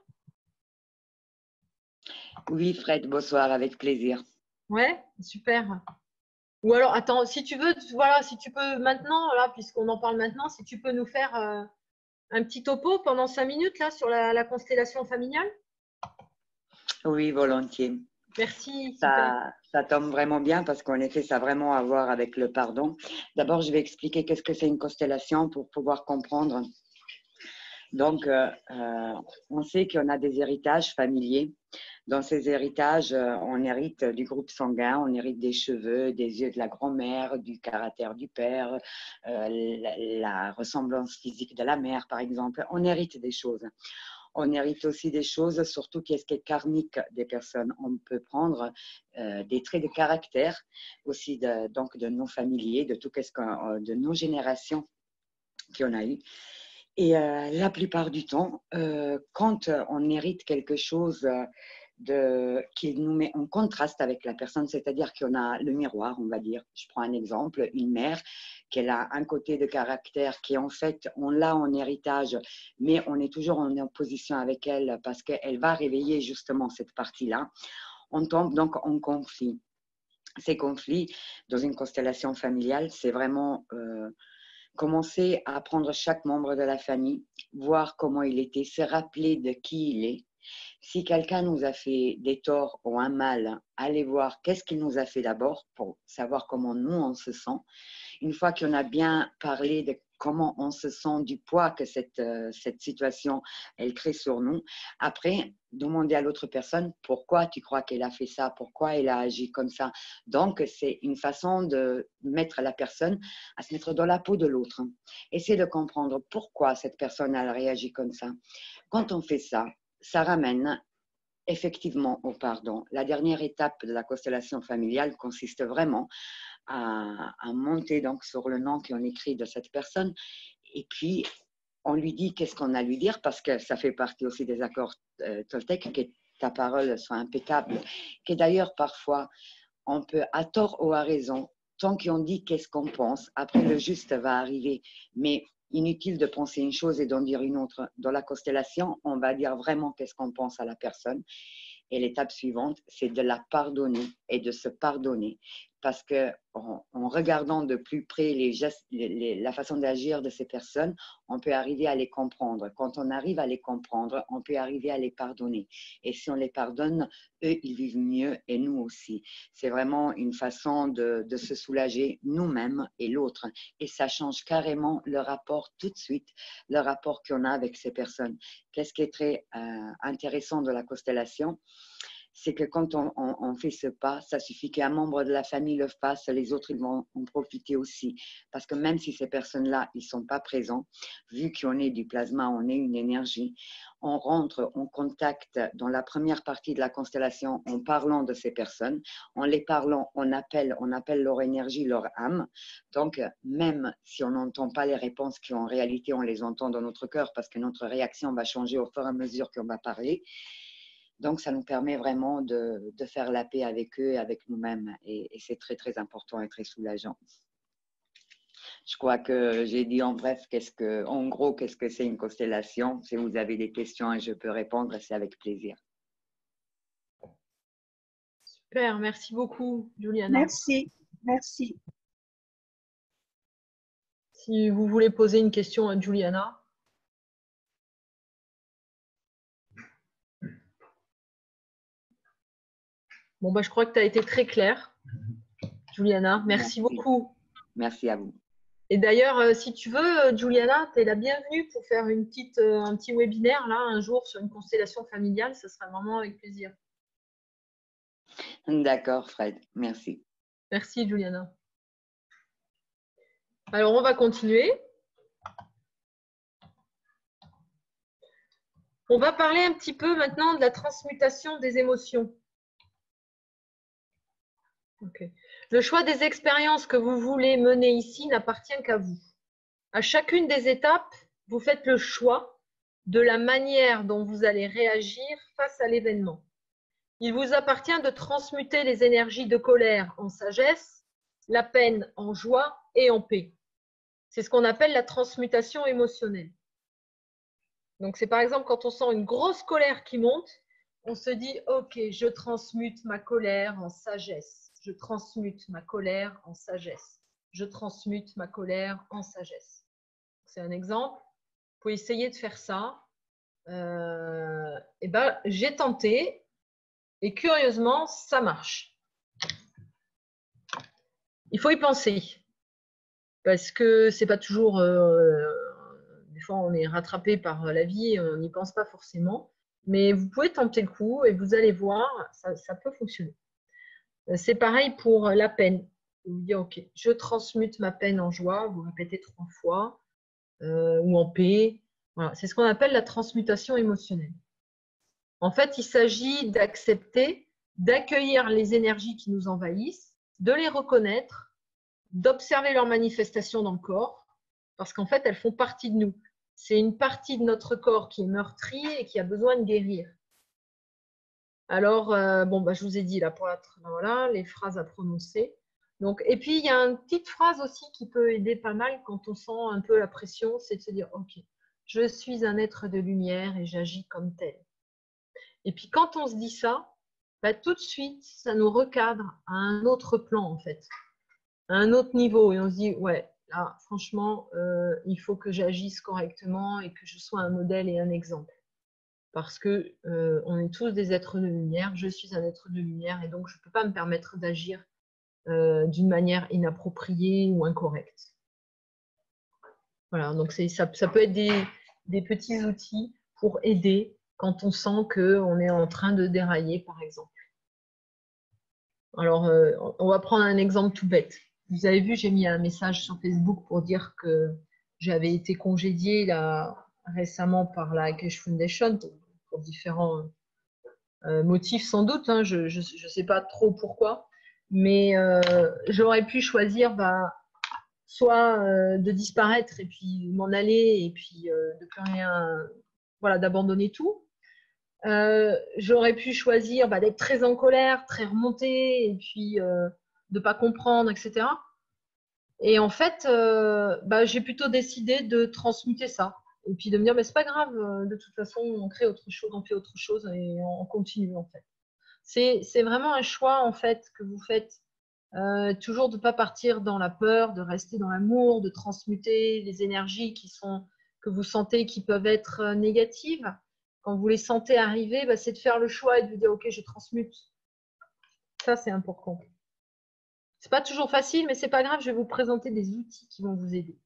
Oui, Fred, bonsoir, avec plaisir. Ouais, super. Ou alors, attends, si tu veux, voilà, si tu peux maintenant, là, puisqu'on en parle maintenant, si tu peux nous faire un petit topo pendant 5 minutes là sur la constellation familiale. Oui, volontiers. Merci. Ça tombe vraiment bien parce qu'en effet, ça a vraiment à voir avec le pardon. D'abord, je vais expliquer qu'est-ce que c'est une constellation pour pouvoir comprendre. Donc, on sait qu'on a des héritages familiers. Dans ces héritages, on hérite du groupe sanguin, on hérite des cheveux, des yeux de la grand-mère, du caractère du père, la ressemblance physique de la mère, par exemple. On hérite des choses. On hérite aussi des choses, surtout qu'est-ce qui est karmique des personnes. On peut prendre des traits de caractère aussi donc de nos familiers, de tout de nos générations qu'on a eues. Et la plupart du temps, quand on hérite quelque chose qui nous met en contraste avec la personne, c'est-à-dire qu'on a le miroir, on va dire. Je prends un exemple, une mère qu'elle a un côté de caractère qui en fait, on l'a en héritage, mais on est toujours en opposition avec elle parce qu'elle va réveiller justement cette partie-là. On tombe donc en conflit. Ces conflits, dans une constellation familiale, c'est vraiment commencer à prendre chaque membre de la famille, voir comment il était, se rappeler de qui il est. Si quelqu'un nous a fait des torts ou un mal, allez voir qu'est-ce qu'il nous a fait d'abord pour savoir comment nous on se sent. Une fois qu'on a bien parlé de comment on se sent, du poids que cette situation elle crée sur nous, après demander à l'autre personne pourquoi tu crois qu'elle a fait ça, pourquoi elle a agi comme ça. Donc c'est une façon de mettre la personne à se mettre dans la peau de l'autre. Essayer de comprendre pourquoi cette personne a réagi comme ça. Quand on fait ça, ça ramène effectivement au pardon. La dernière étape de la constellation familiale consiste vraiment à monter donc sur le nom qu'on écrit de cette personne et puis on lui dit qu'est-ce qu'on a à lui dire parce que ça fait partie aussi des accords Toltec que ta parole soit impeccable, que d'ailleurs parfois on peut à tort ou à raison, tant qu'on dit qu'est-ce qu'on pense, après le juste va arriver, mais inutile de penser une chose et d'en dire une autre. Dans la constellation, on va dire vraiment qu'est-ce qu'on pense à la personne. Et l'étape suivante, c'est de la pardonner et de se pardonner. Parce qu'en regardant de plus près les gestes, la façon d'agir de ces personnes, on peut arriver à les comprendre. Quand on arrive à les comprendre, on peut arriver à les pardonner. Et si on les pardonne, eux, ils vivent mieux et nous aussi. C'est vraiment une façon de se soulager nous-mêmes et l'autre. Et ça change carrément le rapport tout de suite, le rapport qu'on a avec ces personnes. Qu'est-ce qui est très intéressant de la constellation? C'est que quand on fait ce pas, ça suffit qu'un membre de la famille le fasse, les autres ils vont en profiter aussi. Parce que même si ces personnes-là, ils ne sont pas présents, vu qu'on est du plasma, on est une énergie, on rentre en contact dans la première partie de la constellation en parlant de ces personnes. En les parlant, on appelle leur énergie, leur âme. Donc, même si on n'entend pas les réponses qui en réalité, on les entend dans notre cœur parce que notre réaction va changer au fur et à mesure qu'on va parler. Donc, ça nous permet vraiment de faire la paix avec eux et avec nous-mêmes. Et c'est très, très important et très soulageant. Je crois que j'ai dit en bref, en gros, qu'est-ce que c'est une constellation. Si vous avez des questions et je peux répondre, c'est avec plaisir. Super, merci beaucoup, Juliana. Merci, merci. Si vous voulez poser une question à Juliana. Bon, bah, je crois que tu as été très claire, Juliana. Merci beaucoup. Merci à vous. Et d'ailleurs, si tu veux, Juliana, tu es la bienvenue pour faire un petit webinaire là, un jour sur une constellation familiale. Ce sera vraiment avec plaisir. D'accord, Fred. Merci. Merci, Juliana. Alors, on va continuer. On va parler un petit peu maintenant de la transmutation des émotions. Okay. Le choix des expériences que vous voulez mener ici n'appartient qu'à vous. À chacune des étapes, vous faites le choix de la manière dont vous allez réagir face à l'événement. Il vous appartient de transmuter les énergies de colère en sagesse, la peine en joie et en paix. C'est ce qu'on appelle la transmutation émotionnelle. Donc, c'est par exemple quand on sent une grosse colère qui monte, on se dit « Ok, je transmute ma colère en sagesse. Je transmute ma colère en sagesse. Je transmute ma colère en sagesse. » C'est un exemple. Vous pouvez essayer de faire ça. J'ai tenté. Et curieusement, ça marche. Il faut y penser. Parce que c'est pas toujours... des fois, on est rattrapé par la vie et on n'y pense pas forcément. Mais vous pouvez tenter le coup et vous allez voir, ça peut fonctionner. C'est pareil pour la peine. Vous dites, ok, je transmute ma peine en joie. Vous répétez 3 fois. Ou en paix. Voilà. C'est ce qu'on appelle la transmutation émotionnelle. En fait, il s'agit d'accepter, d'accueillir les énergies qui nous envahissent, de les reconnaître, d'observer leurs manifestations dans le corps, parce qu'en fait, elles font partie de nous. C'est une partie de notre corps qui est meurtrie et qui a besoin de guérir. Alors, je vous ai dit là, voilà, les phrases à prononcer. Donc, et puis, il y a une petite phrase aussi qui peut aider pas mal quand on sent un peu la pression, c'est de se dire, ok, je suis un être de lumière et j'agis comme tel. Et puis, quand on se dit ça, tout de suite, ça nous recadre à un autre plan, en fait, à un autre niveau. Et on se dit, ouais, là, franchement, il faut que j'agisse correctement et que je sois un modèle et un exemple. Parce que on est tous des êtres de lumière, je suis un être de lumière et donc je ne peux pas me permettre d'agir d'une manière inappropriée ou incorrecte. Voilà, donc ça peut être des petits outils pour aider quand on sent qu'on est en train de dérailler, par exemple. Alors, on va prendre un exemple tout bête. Vous avez vu, j'ai mis un message sur Facebook pour dire que j'avais été congédiée là, récemment par la Keshe Foundation pour différents motifs sans doute. Hein, je ne sais pas trop pourquoi. Mais j'aurais pu choisir soit de disparaître et puis m'en aller et puis de plus rien, voilà, d'abandonner tout. J'aurais pu choisir d'être très en colère, très remontée et puis de ne pas comprendre, etc. Et en fait, j'ai plutôt décidé de transmuter ça. Et puis de me dire, mais c'est pas grave, de toute façon, on crée autre chose, on fait autre chose et on continue en fait. C'est vraiment un choix en fait que vous faites. Toujours de ne pas partir dans la peur, de rester dans l'amour, de transmuter les énergies que vous sentez qui peuvent être négatives. Quand vous les sentez arriver, c'est de faire le choix et de vous dire ok, je transmute. Ça, c'est important. C'est pas toujours facile, mais c'est pas grave, je vais vous présenter des outils qui vont vous aider.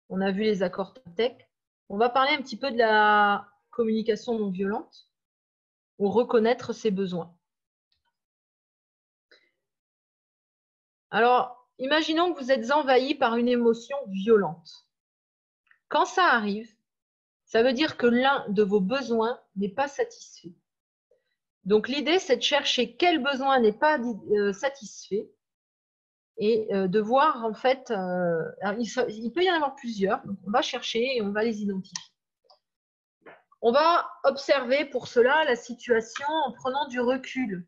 On a vu les accords Toltec. On va parler un petit peu de la communication non violente ou reconnaître ses besoins. Alors, imaginons que vous êtes envahi par une émotion violente. Quand ça arrive, ça veut dire que l'un de vos besoins n'est pas satisfait. Donc, l'idée, c'est de chercher quel besoin n'est pas satisfait et de voir, en fait, il peut y en avoir plusieurs. Donc, on va chercher et on va les identifier. On va observer pour cela la situation en prenant du recul.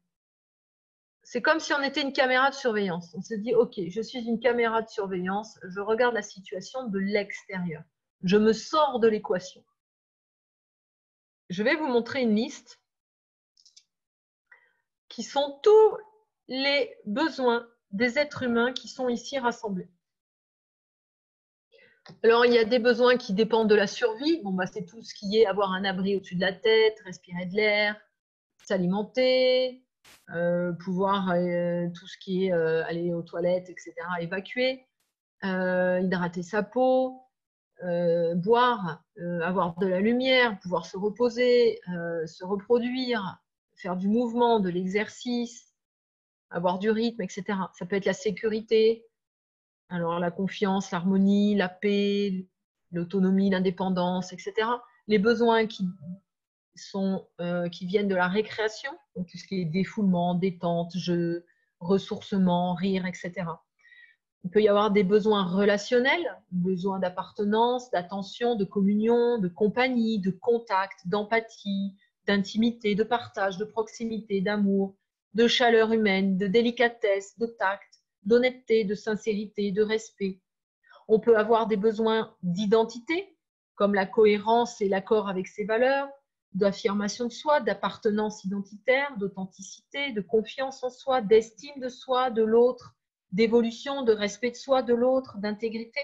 C'est comme si on était une caméra de surveillance. On se dit, ok, je suis une caméra de surveillance, je regarde la situation de l'extérieur. Je me sors de l'équation. Je vais vous montrer une liste qui sont tous les besoins des êtres humains qui sont ici rassemblés. Alors, il y a des besoins qui dépendent de la survie. Bon, c'est tout ce qui est avoir un abri au-dessus de la tête, respirer de l'air, s'alimenter, pouvoir tout ce qui est aller aux toilettes, etc., évacuer, hydrater sa peau, boire, avoir de la lumière, pouvoir se reposer, se reproduire, faire du mouvement, de l'exercice, avoir du rythme, etc. Ça peut être la sécurité, alors la confiance, l'harmonie, la paix, l'autonomie, l'indépendance, etc. Les besoins qui viennent de la récréation, donc tout ce qui est défoulement, détente, jeu, ressourcement, rire, etc. Il peut y avoir des besoins relationnels, besoins d'appartenance, d'attention, de communion, de compagnie, de contact, d'empathie, d'intimité, de partage, de proximité, d'amour, de chaleur humaine, de délicatesse, de tact, d'honnêteté, de sincérité, de respect. On peut avoir des besoins d'identité, comme la cohérence et l'accord avec ses valeurs, d'affirmation de soi, d'appartenance identitaire, d'authenticité, de confiance en soi, d'estime de soi, de l'autre, d'évolution, de respect de soi, de l'autre, d'intégrité.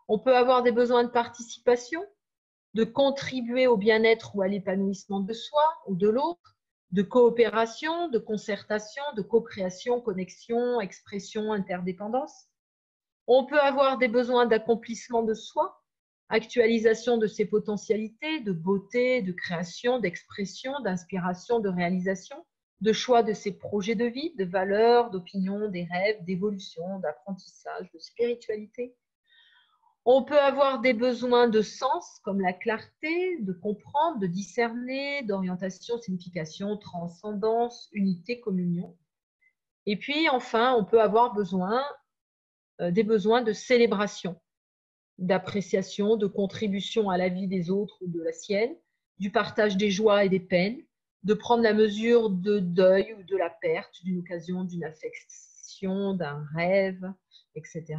On peut avoir des besoins de participation, de contribuer au bien-être ou à l'épanouissement de soi ou de l'autre, de coopération, de concertation, de co-création, connexion, expression, interdépendance. On peut avoir des besoins d'accomplissement de soi, actualisation de ses potentialités, de beauté, de création, d'expression, d'inspiration, de réalisation, de choix de ses projets de vie, de valeurs, d'opinions, des rêves, d'évolution, d'apprentissage, de spiritualité. On peut avoir des besoins de sens, comme la clarté, de comprendre, de discerner, d'orientation, signification, transcendance, unité, communion. Et puis, enfin, on peut avoir des besoins de célébration, d'appréciation, de contribution à la vie des autres ou de la sienne, du partage des joies et des peines, de prendre la mesure de deuil ou de la perte, d'une occasion, d'une affection, d'un rêve, etc.,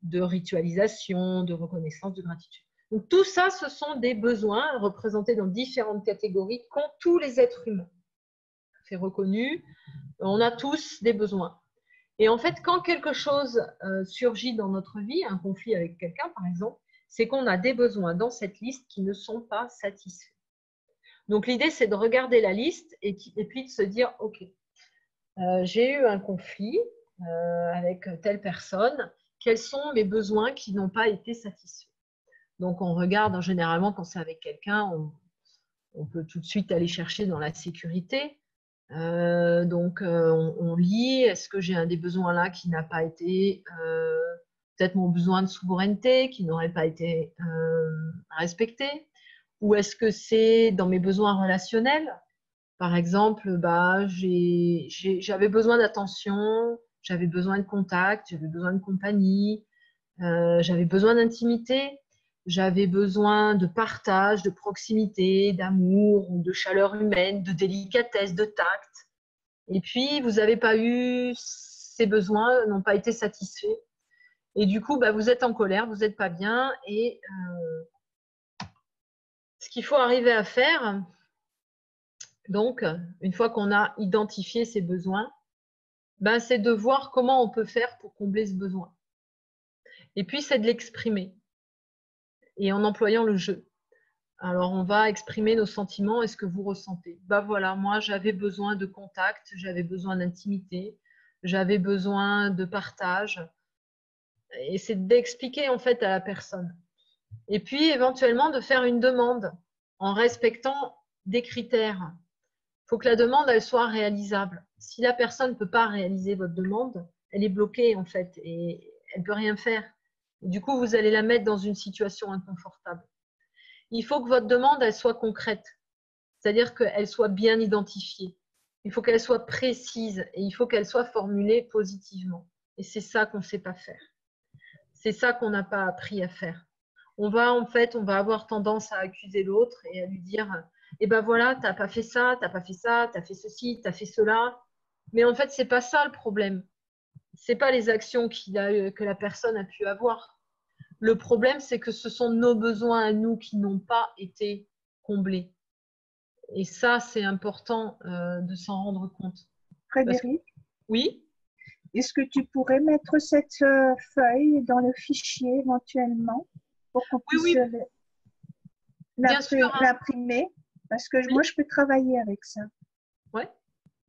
de ritualisation, de reconnaissance, de gratitude. Donc tout ça, ce sont des besoins représentés dans différentes catégories qu'ont tous les êtres humains. C'est reconnu, on a tous des besoins. Et en fait, quand quelque chose surgit dans notre vie, un conflit avec quelqu'un par exemple, c'est qu'on a des besoins dans cette liste qui ne sont pas satisfaits. Donc l'idée, c'est de regarder la liste et puis de se dire, ok, j'ai eu un conflit avec telle personne, quels sont mes besoins qui n'ont pas été satisfaits? Donc on regarde, généralement quand c'est avec quelqu'un, on peut tout de suite aller chercher dans la sécurité. On lit, est-ce que j'ai un des besoins là qui n'a pas été, peut-être mon besoin de souveraineté qui n'aurait pas été respecté, ou est-ce que c'est dans mes besoins relationnels? Par exemple, j'avais besoin d'attention, j'avais besoin de contact, j'avais besoin de compagnie, j'avais besoin d'intimité, j'avais besoin de partage, de proximité, d'amour, de chaleur humaine, de délicatesse, de tact. Et puis, vous n'avez pas eu, ces besoins n'ont pas été satisfaits. Et du coup, vous êtes en colère, vous n'êtes pas bien. Et ce qu'il faut arriver à faire, donc, une fois qu'on a identifié ces besoins, c'est de voir comment on peut faire pour combler ce besoin. Et puis, c'est de l'exprimer. Et en employant le jeu. Alors, on va exprimer nos sentiments et ce que vous ressentez. Voilà, moi, j'avais besoin de contact, j'avais besoin d'intimité, j'avais besoin de partage. Et c'est d'expliquer en fait à la personne. Et puis, éventuellement, de faire une demande en respectant des critères. Il faut que la demande, elle soit réalisable. Si la personne ne peut pas réaliser votre demande, elle est bloquée en fait et elle ne peut rien faire. Et du coup, vous allez la mettre dans une situation inconfortable. Il faut que votre demande, elle soit concrète. C'est-à-dire qu'elle soit bien identifiée. Il faut qu'elle soit précise et il faut qu'elle soit formulée positivement. Et c'est ça qu'on ne sait pas faire. C'est ça qu'on n'a pas appris à faire. On va avoir tendance à accuser l'autre et à lui dire voilà, tu n'as pas fait ça, tu n'as pas fait ça, tu as fait ceci, tu as fait cela. Mais en fait, ce n'est pas ça le problème. Ce n'est pas les actions que la personne a pu avoir. Le problème, c'est que ce sont nos besoins à nous qui n'ont pas été comblés. Et ça, c'est important de s'en rendre compte. Frédéric? Oui? Est-ce que tu pourrais mettre cette feuille dans le fichier éventuellement pour qu'on puisse l'imprimer? Parce que moi, je peux travailler avec ça. Ouais.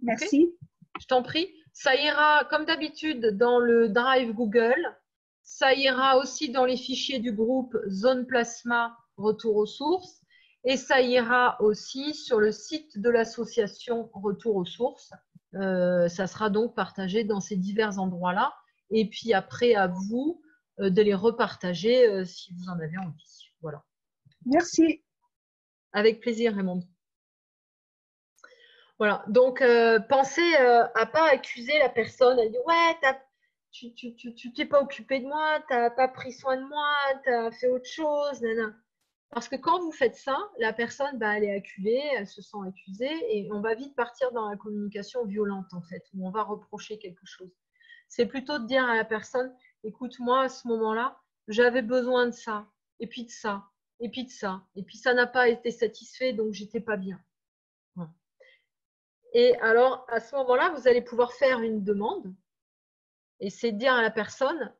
Merci. Okay. Je t'en prie. Ça ira, comme d'habitude, dans le Drive Google. Ça ira aussi dans les fichiers du groupe Zone Plasma Retour aux sources. Et ça ira aussi sur le site de l'association Retour aux sources. Ça sera donc partagé dans ces divers endroits-là. Et puis après, à vous de les repartager si vous en avez envie. Voilà. Merci. Avec plaisir, Raymond. Voilà. Donc, pensez à pas accuser la personne. Elle dit ouais, tu t'es pas occupé de moi, tu n'as pas pris soin de moi, tu as fait autre chose. Nana. Parce que quand vous faites ça, la personne, elle est acculée, elle se sent accusée et on va vite partir dans la communication violente en fait, où on va reprocher quelque chose. C'est plutôt de dire à la personne, écoute, moi à ce moment-là, j'avais besoin de ça, et puis de ça, et puis de ça, et puis ça n'a pas été satisfait, donc j'étais pas bien. Voilà. Et alors, à ce moment-là, vous allez pouvoir faire une demande et c'est de dire à la personne,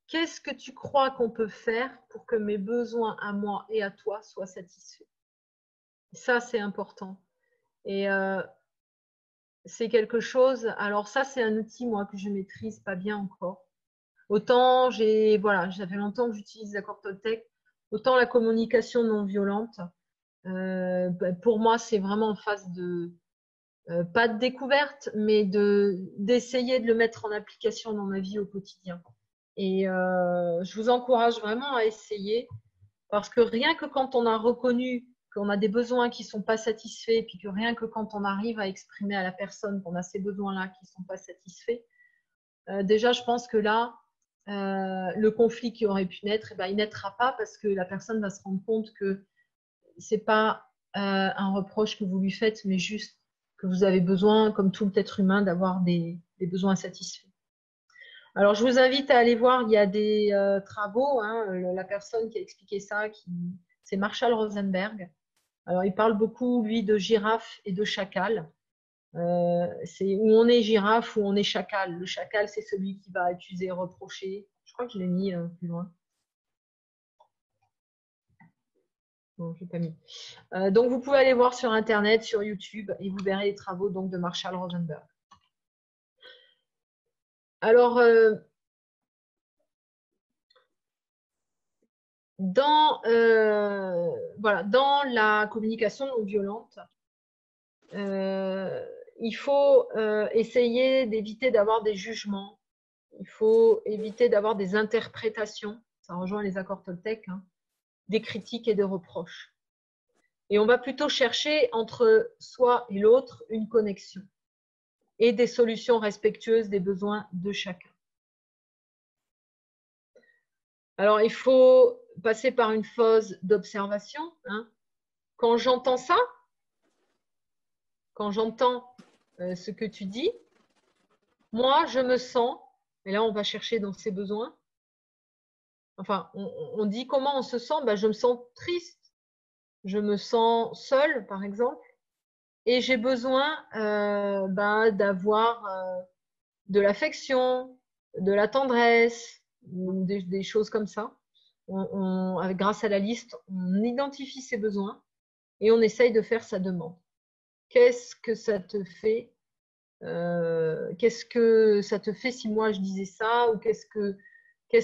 qu'est-ce que tu crois qu'on peut faire pour que mes besoins à moi et à toi soient satisfaits? Ça, c'est important. Et c'est quelque chose, alors ça c'est un outil moi que je maîtrise pas bien encore. Autant voilà, j'avais longtemps que j'utilise les accords Toltec, autant la communication non violente, pour moi c'est vraiment en phase de, pas de découverte, mais d'essayer de le mettre en application dans ma vie au quotidien. Et je vous encourage vraiment à essayer, parce que rien que quand on a reconnu qu'on a des besoins qui ne sont pas satisfaits, et puis que rien que quand on arrive à exprimer à la personne qu'on a ces besoins-là qui ne sont pas satisfaits, déjà je pense que là, le conflit qui aurait pu naître, il ne naîtra pas, parce que la personne va se rendre compte que ce n'est pas un reproche que vous lui faites, mais juste que vous avez besoin, comme tout être humain, d'avoir des besoins satisfaits. Alors, je vous invite à aller voir, il y a des travaux, hein, la personne qui a expliqué ça, c'est Marshall Rosenberg. Alors, il parle beaucoup, lui, de girafe et de chacal. C'est où on est girafe, où on est chacal. Le chacal, c'est celui qui va accuser, reprocher. Je crois que je l'ai mis plus loin. Non, je l'ai pas mis. Donc, vous pouvez aller voir sur Internet, sur YouTube, et vous verrez les travaux donc, de Marshall Rosenberg. Alors, voilà, dans la communication non violente, il faut essayer d'éviter d'avoir des jugements. Il faut éviter d'avoir des interprétations. Ça rejoint les accords Toltec, hein, des critiques et des reproches. Et on va plutôt chercher entre soi et l'autre une connexion et des solutions respectueuses des besoins de chacun. Alors, il faut passer par une phase d'observation. Hein. Quand j'entends ça, quand j'entends ce que tu dis, moi, je me sens, et là, on va chercher dans ses besoins. Enfin, on dit comment on se sent, ben, je me sens triste, je me sens seule, par exemple, et j'ai besoin d'avoir de l'affection, de la tendresse, ou des choses comme ça. Grâce à la liste, on identifie ses besoins et on essaye de faire sa demande. Qu'est-ce que ça te fait qu'est-ce que ça te fait si moi je disais ça, ou qu'est-ce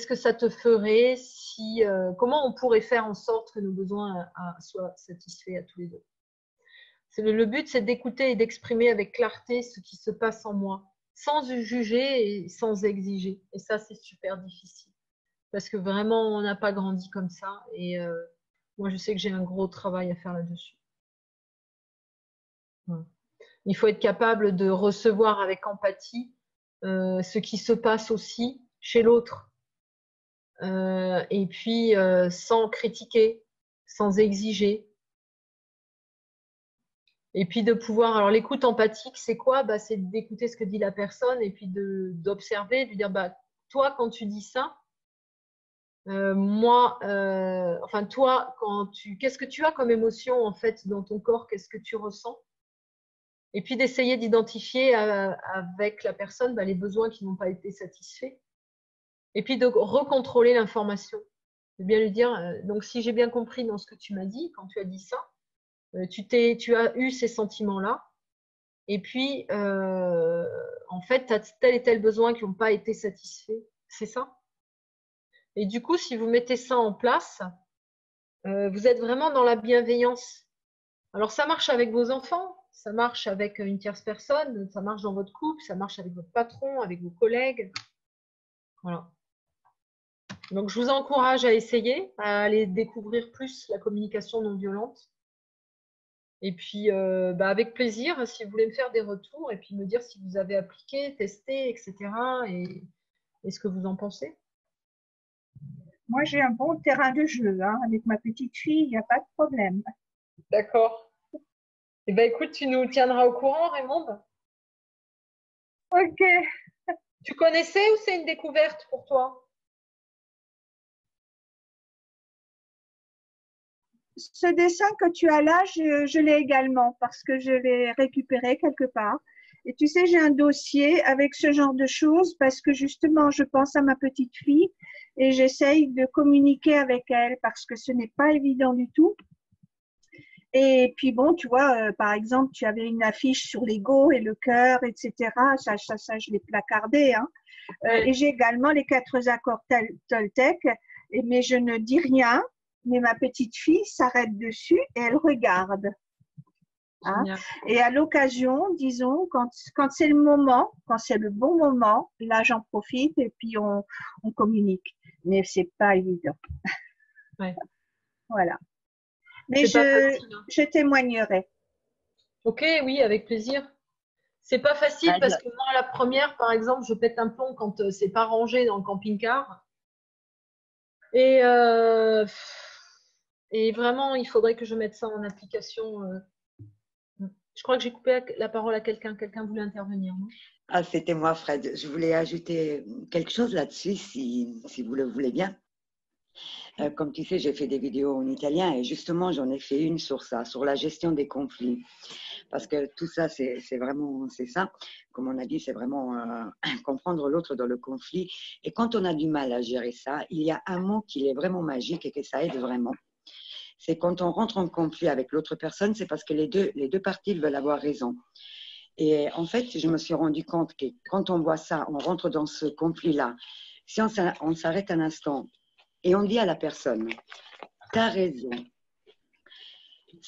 que ça te ferait si comment on pourrait faire en sorte que nos besoins soient satisfaits à tous les deux. Le but, c'est d'écouter et d'exprimer avec clarté ce qui se passe en moi, sans juger et sans exiger. Et ça, c'est super difficile, parce que vraiment, on n'a pas grandi comme ça. Et moi, je sais que j'ai un gros travail à faire là-dessus. Ouais. Il faut être capable de recevoir avec empathie ce qui se passe aussi chez l'autre. Et puis, sans critiquer, sans exiger. Et puis de pouvoir… Alors, l'écoute empathique, c'est quoi? C'est d'écouter ce que dit la personne et puis d'observer, de lui dire, toi, quand tu dis ça, moi, enfin, toi, qu'est-ce que tu as comme émotion, en fait, dans ton corps? Qu'est-ce que tu ressens? Et puis d'essayer d'identifier avec la personne les besoins qui n'ont pas été satisfaits. Et puis de recontrôler l'information. De bien lui dire, donc si j'ai bien compris dans ce que tu m'as dit, quand tu as dit ça, tu as eu ces sentiments-là. Et puis, en fait, tu as tel et tel besoin qui n'ont pas été satisfaits. C'est ça. Et du coup, si vous mettez ça en place, vous êtes vraiment dans la bienveillance. Alors, ça marche avec vos enfants. Ça marche avec une tierce personne, ça marche dans votre couple, ça marche avec votre patron, avec vos collègues. Voilà. Donc, je vous encourage à essayer, à aller découvrir plus la communication non violente. Et puis, avec plaisir, si vous voulez me faire des retours et puis me dire si vous avez appliqué, testé, etc. Et ce que vous en pensez. Moi, j'ai un bon terrain de jeu. Hein. Avec ma petite fille, il n'y a pas de problème. D'accord. Eh bien, écoute, tu nous tiendras au courant, Raymonde. Ok. Tu connaissais ou c'est une découverte pour toi? Ce dessin que tu as là, je l'ai également parce que je l'ai récupéré quelque part. Et tu sais, j'ai un dossier avec ce genre de choses parce que justement, je pense à ma petite fille et j'essaye de communiquer avec elle parce que ce n'est pas évident du tout. Et puis bon, tu vois, par exemple, tu avais une affiche sur l'ego et le cœur, etc. Ça, je l'ai placardé. Hein. Et j'ai également les 4 accords Toltec, mais je ne dis rien. Mais ma petite fille s'arrête dessus et elle regarde. Hein. Et à l'occasion, disons, quand c'est le moment, quand c'est le bon moment, là j'en profite et puis on communique. Mais c'est pas évident. Ouais. Voilà. Mais je témoignerai. Ok, oui, avec plaisir. C'est pas facile parce que moi, la première, par exemple, je pète un plomb quand c'est pas rangé dans le camping-car. Et vraiment, il faudrait que je mette ça en application. Je crois que j'ai coupé la parole à quelqu'un. Quelqu'un voulait intervenir, non? Ah, c'était moi, Fred. Je voulais ajouter quelque chose là-dessus, si vous le voulez bien. Comme tu sais, j'ai fait des vidéos en italien et justement, j'en ai fait une sur ça, sur la gestion des conflits. Parce que tout ça, c'est vraiment, c'est ça. Comme on a dit, c'est vraiment comprendre l'autre dans le conflit. Et quand on a du mal à gérer ça, il y a un mot qui est vraiment magique et que ça aide vraiment. C'est quand on rentre en conflit avec l'autre personne, c'est parce que les deux parties veulent avoir raison. Et en fait, je me suis rendu compte que quand on voit ça, on rentre dans ce conflit-là. Si on s'arrête un instant et on dit à la personne, t'as raison.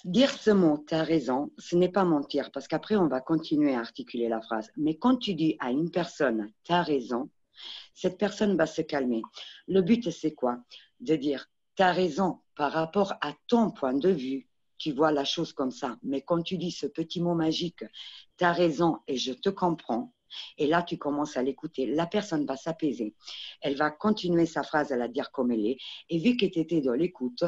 Dire ce mot, t'as raison, ce n'est pas mentir, parce qu'après, on va continuer à articuler la phrase. Mais quand tu dis à une personne, t'as raison, cette personne va se calmer. Le but, c'est quoi? De dire, t'as raison par rapport à ton point de vue. Tu vois la chose comme ça. Mais quand tu dis ce petit mot magique, t'as raison et je te comprends, et là, tu commences à l'écouter. La personne va s'apaiser. Elle va continuer sa phrase à la dire comme elle est. Et vu que tu étais dans l'écoute,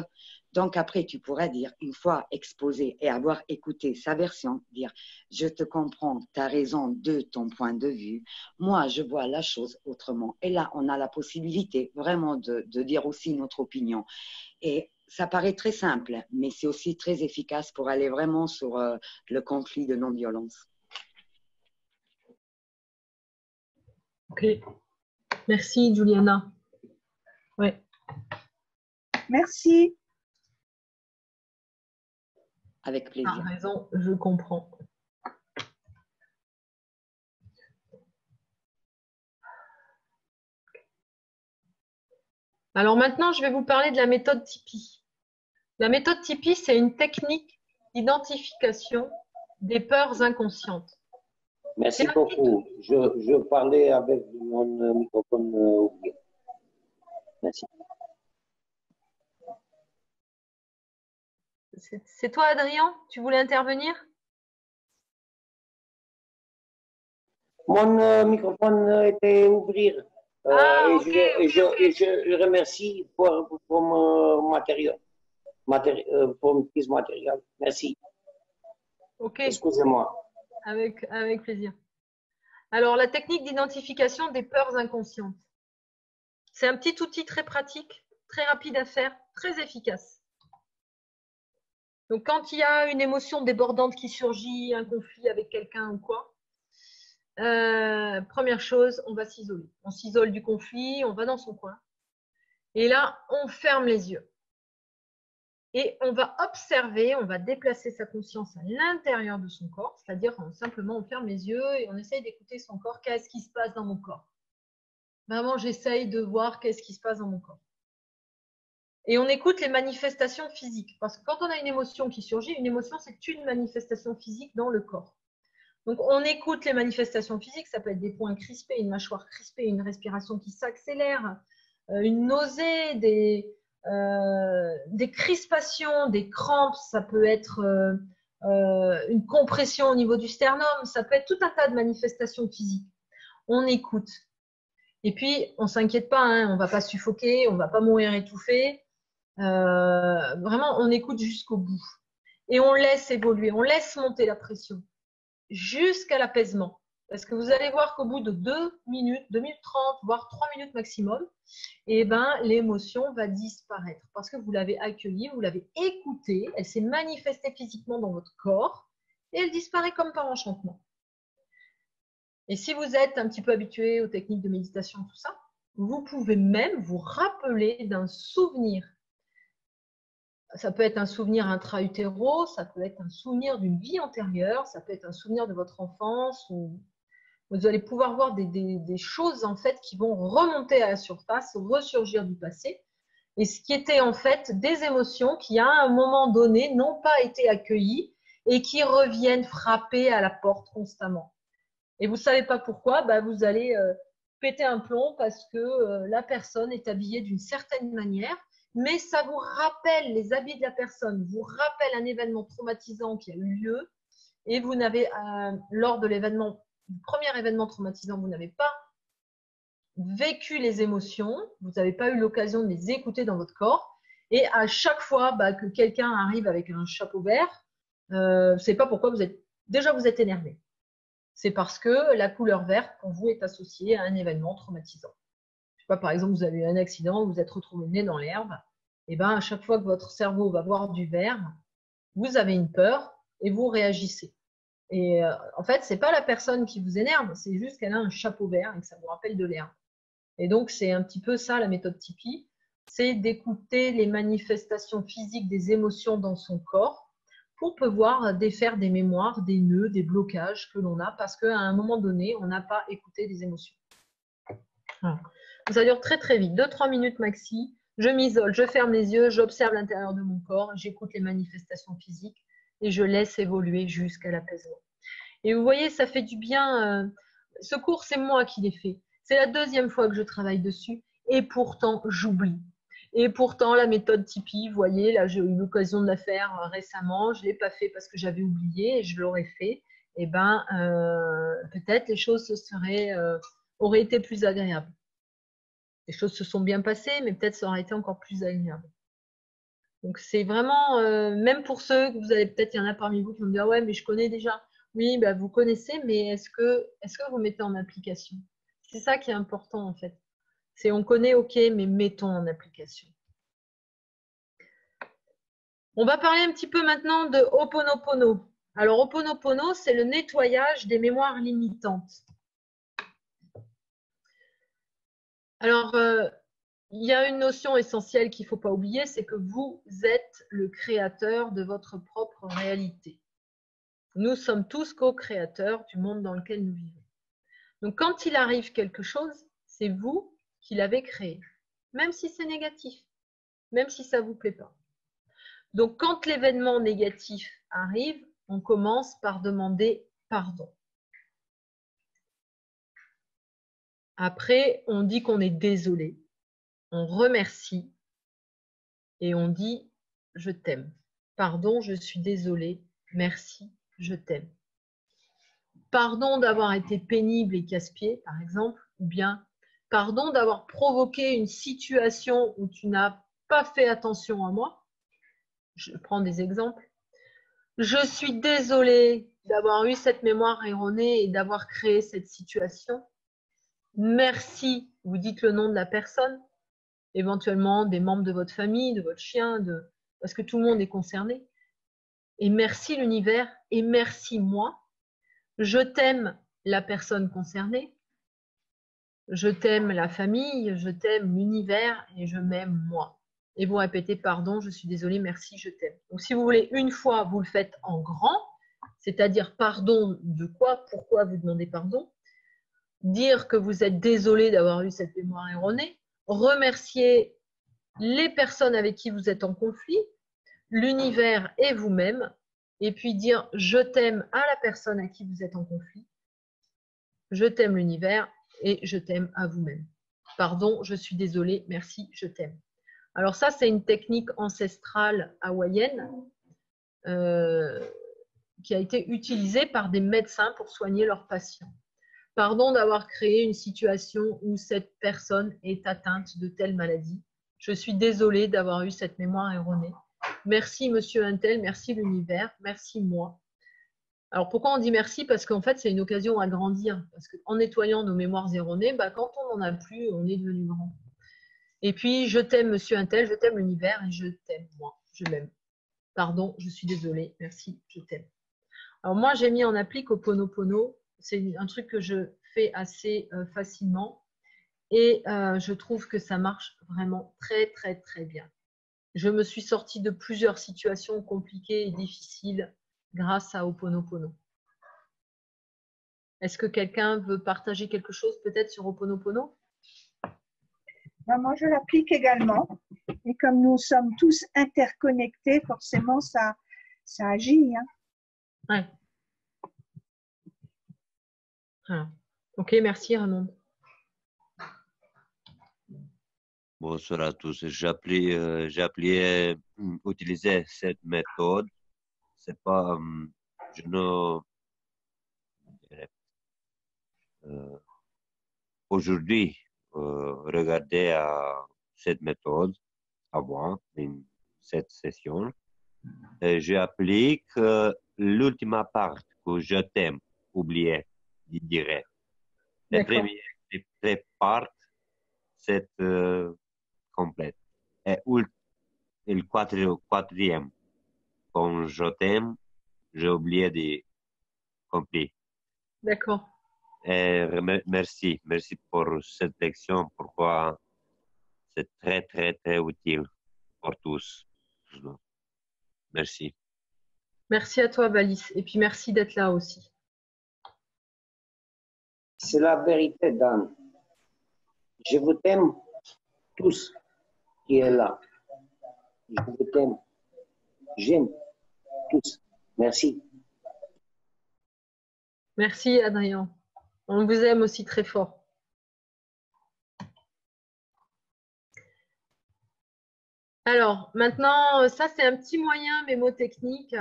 donc après, tu pourras dire, une fois exposé et avoir écouté sa version, dire, je te comprends, tu as raison de ton point de vue. Moi, je vois la chose autrement. Et là, on a la possibilité vraiment de dire aussi notre opinion. Et ça paraît très simple, mais c'est aussi très efficace pour aller vraiment sur le conflit de non-violence. Ok. Merci, Juliana. Ouais. Merci. Avec plaisir. Tu as raison, je comprends. Alors maintenant, je vais vous parler de la méthode Tipeee. La méthode Tipeee, c'est une technique d'identification des peurs inconscientes. Merci beaucoup. Je parlais avec mon microphone oublié. Merci. C'est toi, Adrien? Tu voulais intervenir? Mon microphone était ouvert. Je remercie pour mon matériel, pour mon petit matériel. Merci. Ok. Excusez-moi. Avec plaisir. Alors, la technique d'identification des peurs inconscientes. C'est un petit outil très pratique, très rapide à faire, très efficace. Donc, quand il y a une émotion débordante qui surgit, un conflit avec quelqu'un ou quoi, première chose, on va s'isoler. On s'isole du conflit, on va dans son coin. Et là, on ferme les yeux. Et on va observer, on va déplacer sa conscience à l'intérieur de son corps, c'est-à-dire simplement on ferme les yeux et on essaye d'écouter son corps. Qu'est-ce qui se passe dans mon corps? Vraiment, j'essaye de voir qu'est-ce qui se passe dans mon corps. Et on écoute les manifestations physiques. Parce que quand on a une émotion qui surgit, une émotion, c'est une manifestation physique dans le corps. Donc, on écoute les manifestations physiques. Ça peut être des poings crispés, une mâchoire crispée, une respiration qui s'accélère, une nausée, des crispations, des crampes. Ça peut être une compression au niveau du sternum. Ça peut être tout un tas de manifestations physiques. On écoute. Et puis, on ne s'inquiète pas, hein, on ne va pas suffoquer, on ne va pas mourir étouffé. Vraiment, on écoute jusqu'au bout. Et on laisse évoluer, on laisse monter la pression jusqu'à l'apaisement. Parce que vous allez voir qu'au bout de 2 minutes, 2 minutes 30, voire 3 minutes maximum, eh ben, l'émotion va disparaître. Parce que vous l'avez accueillie, vous l'avez écoutée, elle s'est manifestée physiquement dans votre corps et elle disparaît comme par enchantement. Et si vous êtes un petit peu habitué aux techniques de méditation, tout ça, vous pouvez même vous rappeler d'un souvenir Ça peut être un souvenir intra-utéro, ça peut être un souvenir d'une vie antérieure, ça peut être un souvenir de votre enfance. Ou vous allez pouvoir voir des choses en fait qui vont remonter à la surface, ressurgir du passé. Et ce qui était en fait des émotions qui, à un moment donné, n'ont pas été accueillies et qui reviennent frapper à la porte constamment. Et vous ne savez pas pourquoi, bah, vous allez péter un plomb parce que la personne est habillée d'une certaine manière, mais ça vous rappelle les habits de la personne, vous rappelle un événement traumatisant qui a eu lieu et vous n'avez, lors de l'événement, du premier événement traumatisant, vous n'avez pas vécu les émotions, vous n'avez pas eu l'occasion de les écouter dans votre corps. Et à chaque fois bah, que quelqu'un arrive avec un chapeau vert, c'est pas pourquoi vous êtes énervé. C'est parce que la couleur verte pour vous est associée à un événement traumatisant. Je sais pas, par exemple, vous avez eu un accident, vous êtes retrouvé le nez dans l'herbe. Et ben à chaque fois que votre cerveau va voir du vert, vous avez une peur et vous réagissez. Et en fait, c'est pas la personne qui vous énerve, c'est juste qu'elle a un chapeau vert et que ça vous rappelle de l'herbe. Et donc, c'est un petit peu ça la méthode Tipeee, c'est d'écouter les manifestations physiques des émotions dans son corps pour pouvoir défaire des mémoires, des nœuds, des blocages que l'on a parce qu'à un moment donné, on n'a pas écouté des émotions. Voilà. Ça dure très très vite, 2-3 minutes maxi. Je m'isole, je ferme les yeux, j'observe l'intérieur de mon corps, j'écoute les manifestations physiques et je laisse évoluer jusqu'à l'apaisement. Et vous voyez, ça fait du bien. Ce cours, c'est moi qui l'ai fait. C'est la deuxième fois que je travaille dessus et pourtant, j'oublie. Et pourtant, la méthode Tipeee, vous voyez, là, j'ai eu l'occasion de la faire récemment. Je ne l'ai pas fait parce que j'avais oublié et je l'aurais fait. Et ben, peut-être les choses auraient été plus agréables. Les choses se sont bien passées, mais peut-être ça aurait été encore plus agréable. Donc, c'est vraiment, même pour ceux que vous avez peut-être, il y en a parmi vous qui vont me dire, ouais, mais je connais déjà. Oui, bah, vous connaissez, mais est-ce que vous mettez en application? C'est ça qui est important en fait. C'est on connaît, ok, mais mettons en application. On va parler un petit peu maintenant de Ho'oponopono. Alors, Ho'oponopono, c'est le nettoyage des mémoires limitantes. Alors, il y a une notion essentielle qu'il ne faut pas oublier, c'est que vous êtes le créateur de votre propre réalité. Nous sommes tous co-créateurs du monde dans lequel nous vivons. Donc, quand il arrive quelque chose, c'est vous qui l'avez créé, même si c'est négatif, même si ça ne vous plaît pas. Donc, quand l'événement négatif arrive, on commence par demander pardon. Après, on dit qu'on est désolé, on remercie et on dit « je t'aime ». Pardon, je suis désolée, merci, je t'aime. Pardon d'avoir été pénible et casse-pied, par exemple, ou bien pardon d'avoir provoqué une situation où tu n'as pas fait attention à moi. Je prends des exemples. Je suis désolée d'avoir eu cette mémoire erronée et d'avoir créé cette situation. Merci, vous dites le nom de la personne, éventuellement des membres de votre famille, de votre chien, parce que tout le monde est concerné. Et merci l'univers et merci moi. Je t'aime la personne concernée. Je t'aime la famille, je t'aime l'univers et je m'aime moi. Et vous répétez pardon, je suis désolée, merci, je t'aime. Donc si vous voulez une fois, vous le faites en grand, c'est-à-dire pardon de quoi, pourquoi vous demandez pardon, dire que vous êtes désolé d'avoir eu cette mémoire erronée, remercier les personnes avec qui vous êtes en conflit, l'univers et vous-même, et puis dire je t'aime à la personne à qui vous êtes en conflit, je t'aime l'univers et je t'aime à vous-même. Pardon, je suis désolée, merci, je t'aime. Alors ça, c'est une technique ancestrale hawaïenne qui a été utilisée par des médecins pour soigner leurs patients. Pardon d'avoir créé une situation où cette personne est atteinte de telle maladie. Je suis désolée d'avoir eu cette mémoire erronée. Merci monsieur Untel, merci l'univers, merci moi. Alors pourquoi on dit merci? Parce qu'en fait c'est une occasion à grandir. Parce qu'en nettoyant nos mémoires erronées, bah, quand on n'en a plus, on est devenu grand. Et puis je t'aime monsieur Untel, je t'aime l'univers et je t'aime moi, je m'aime. Pardon, je suis désolée, merci, je t'aime. Alors moi j'ai mis en applique Ho'oponopono. C'est un truc que je fais assez facilement et je trouve que ça marche vraiment très très très bien. Je me suis sortie de plusieurs situations compliquées et difficiles grâce à Ho'oponopono. Est-ce que quelqu'un veut partager quelque chose peut-être sur Ho'oponopono? Moi, je l'applique également. Et comme nous sommes tous interconnectés, forcément, ça agit. Ouais. Ah. Ok, merci Raymond. Bonsoir à tous. J'ai utilisé cette méthode. C'est pas, je ne, aujourd'hui, regardez cette méthode avant cette session. J'applique l'ultima part que je t'aime, oublié, je dirais. La première part, c'est complète. Et le quatrième, quand je t'aime, j'ai oublié de compris. D'accord. Merci pour cette leçon. Pourquoi c'est très, très, très utile pour tous. Merci. Merci à toi, Balis. Et puis merci d'être là aussi. C'est la vérité, Dan. Je vous aime tous qui est là. Je vous aime. J'aime tous. Merci. Merci, Adrien. On vous aime aussi très fort. Alors, maintenant, ça, c'est un petit moyen mémotechnique.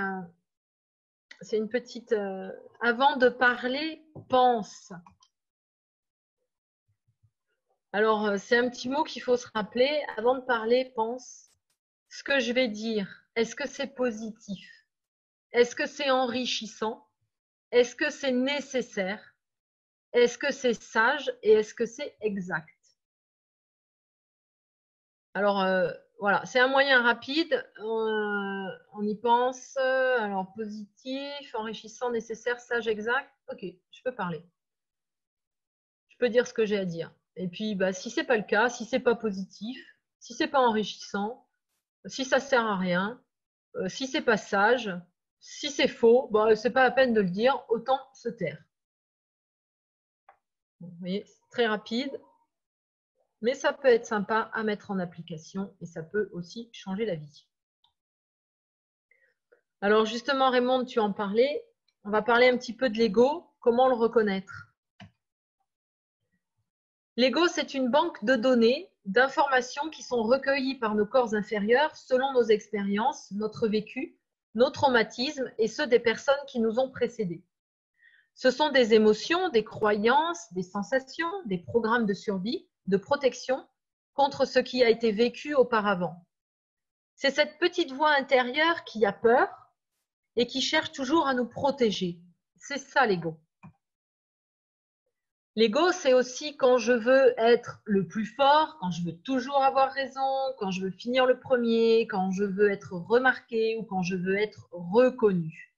C'est une petite... avant de parler, pense. Alors, c'est un petit mot qu'il faut se rappeler. Avant de parler, pense. Ce que je vais dire, est-ce que c'est positif? Est-ce que c'est enrichissant? Est-ce que c'est nécessaire? Est-ce que c'est sage? Et est-ce que c'est exact? Alors, voilà, c'est un moyen rapide. On y pense. Alors, positif, enrichissant, nécessaire, sage, exact. Ok, je peux parler. Je peux dire ce que j'ai à dire. Et puis, bah, si ce n'est pas le cas, si ce n'est pas positif, si ce n'est pas enrichissant, si ça ne sert à rien, si ce n'est pas sage, si c'est faux, bah, ce n'est pas la peine de le dire, autant se taire. Vous voyez, c'est très rapide. Mais ça peut être sympa à mettre en application et ça peut aussi changer la vie. Alors justement, Raymond, tu en parlais. On va parler un petit peu de l'ego. Comment le reconnaître? L'ego, c'est une banque de données, d'informations qui sont recueillies par nos corps inférieurs selon nos expériences, notre vécu, nos traumatismes et ceux des personnes qui nous ont précédés. Ce sont des émotions, des croyances, des sensations, des programmes de survie, de protection contre ce qui a été vécu auparavant. C'est cette petite voix intérieure qui a peur et qui cherche toujours à nous protéger. C'est ça l'ego. L'ego, c'est aussi quand je veux être le plus fort, quand je veux toujours avoir raison, quand je veux finir le premier, quand je veux être remarqué ou quand je veux être reconnu.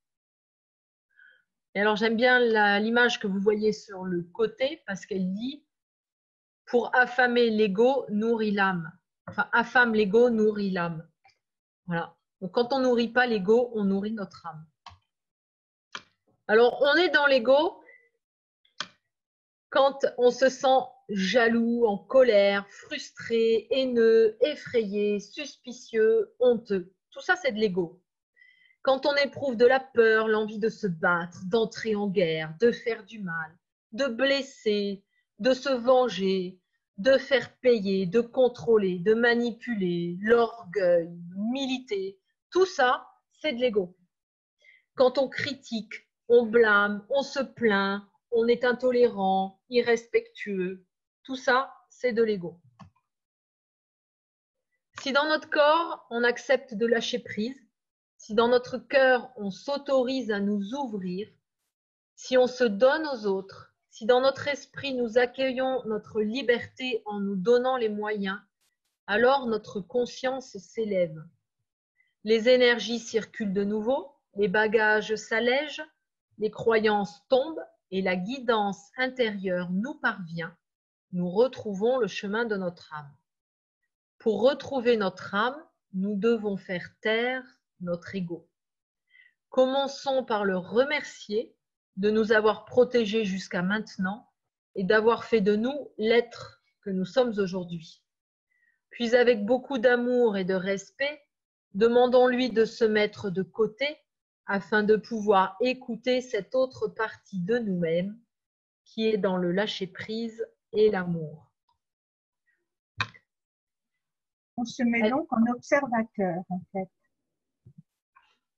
Et alors, j'aime bien l'image que vous voyez sur le côté parce qu'elle dit « Pour affamer l'ego, nourrit l'âme ». Enfin, affame l'ego, nourrit l'âme. Voilà. Donc, quand on ne nourrit pas l'ego, on nourrit notre âme. Alors, on est dans l'ego quand on se sent jaloux, en colère, frustré, haineux, effrayé, suspicieux, honteux. Tout ça, c'est de l'ego. Quand on éprouve de la peur, l'envie de se battre, d'entrer en guerre, de faire du mal, de blesser, de se venger, de faire payer, de contrôler, de manipuler, l'orgueil, militer, tout ça, c'est de l'ego. Quand on critique, on blâme, on se plaint, on est intolérant, irrespectueux, tout ça, c'est de l'ego. Si dans notre corps, on accepte de lâcher prise, si dans notre cœur, on s'autorise à nous ouvrir, si on se donne aux autres, si dans notre esprit, nous accueillons notre liberté en nous donnant les moyens, alors notre conscience s'élève. Les énergies circulent de nouveau, les bagages s'allègent, les croyances tombent et la guidance intérieure nous parvient. Nous retrouvons le chemin de notre âme. Pour retrouver notre âme, nous devons faire taire notre ego. Commençons par le remercier de nous avoir protégés jusqu'à maintenant et d'avoir fait de nous l'être que nous sommes aujourd'hui. Puis avec beaucoup d'amour et de respect, demandons-lui de se mettre de côté afin de pouvoir écouter cette autre partie de nous-mêmes qui est dans le lâcher-prise et l'amour. On se met donc en observateur, en fait.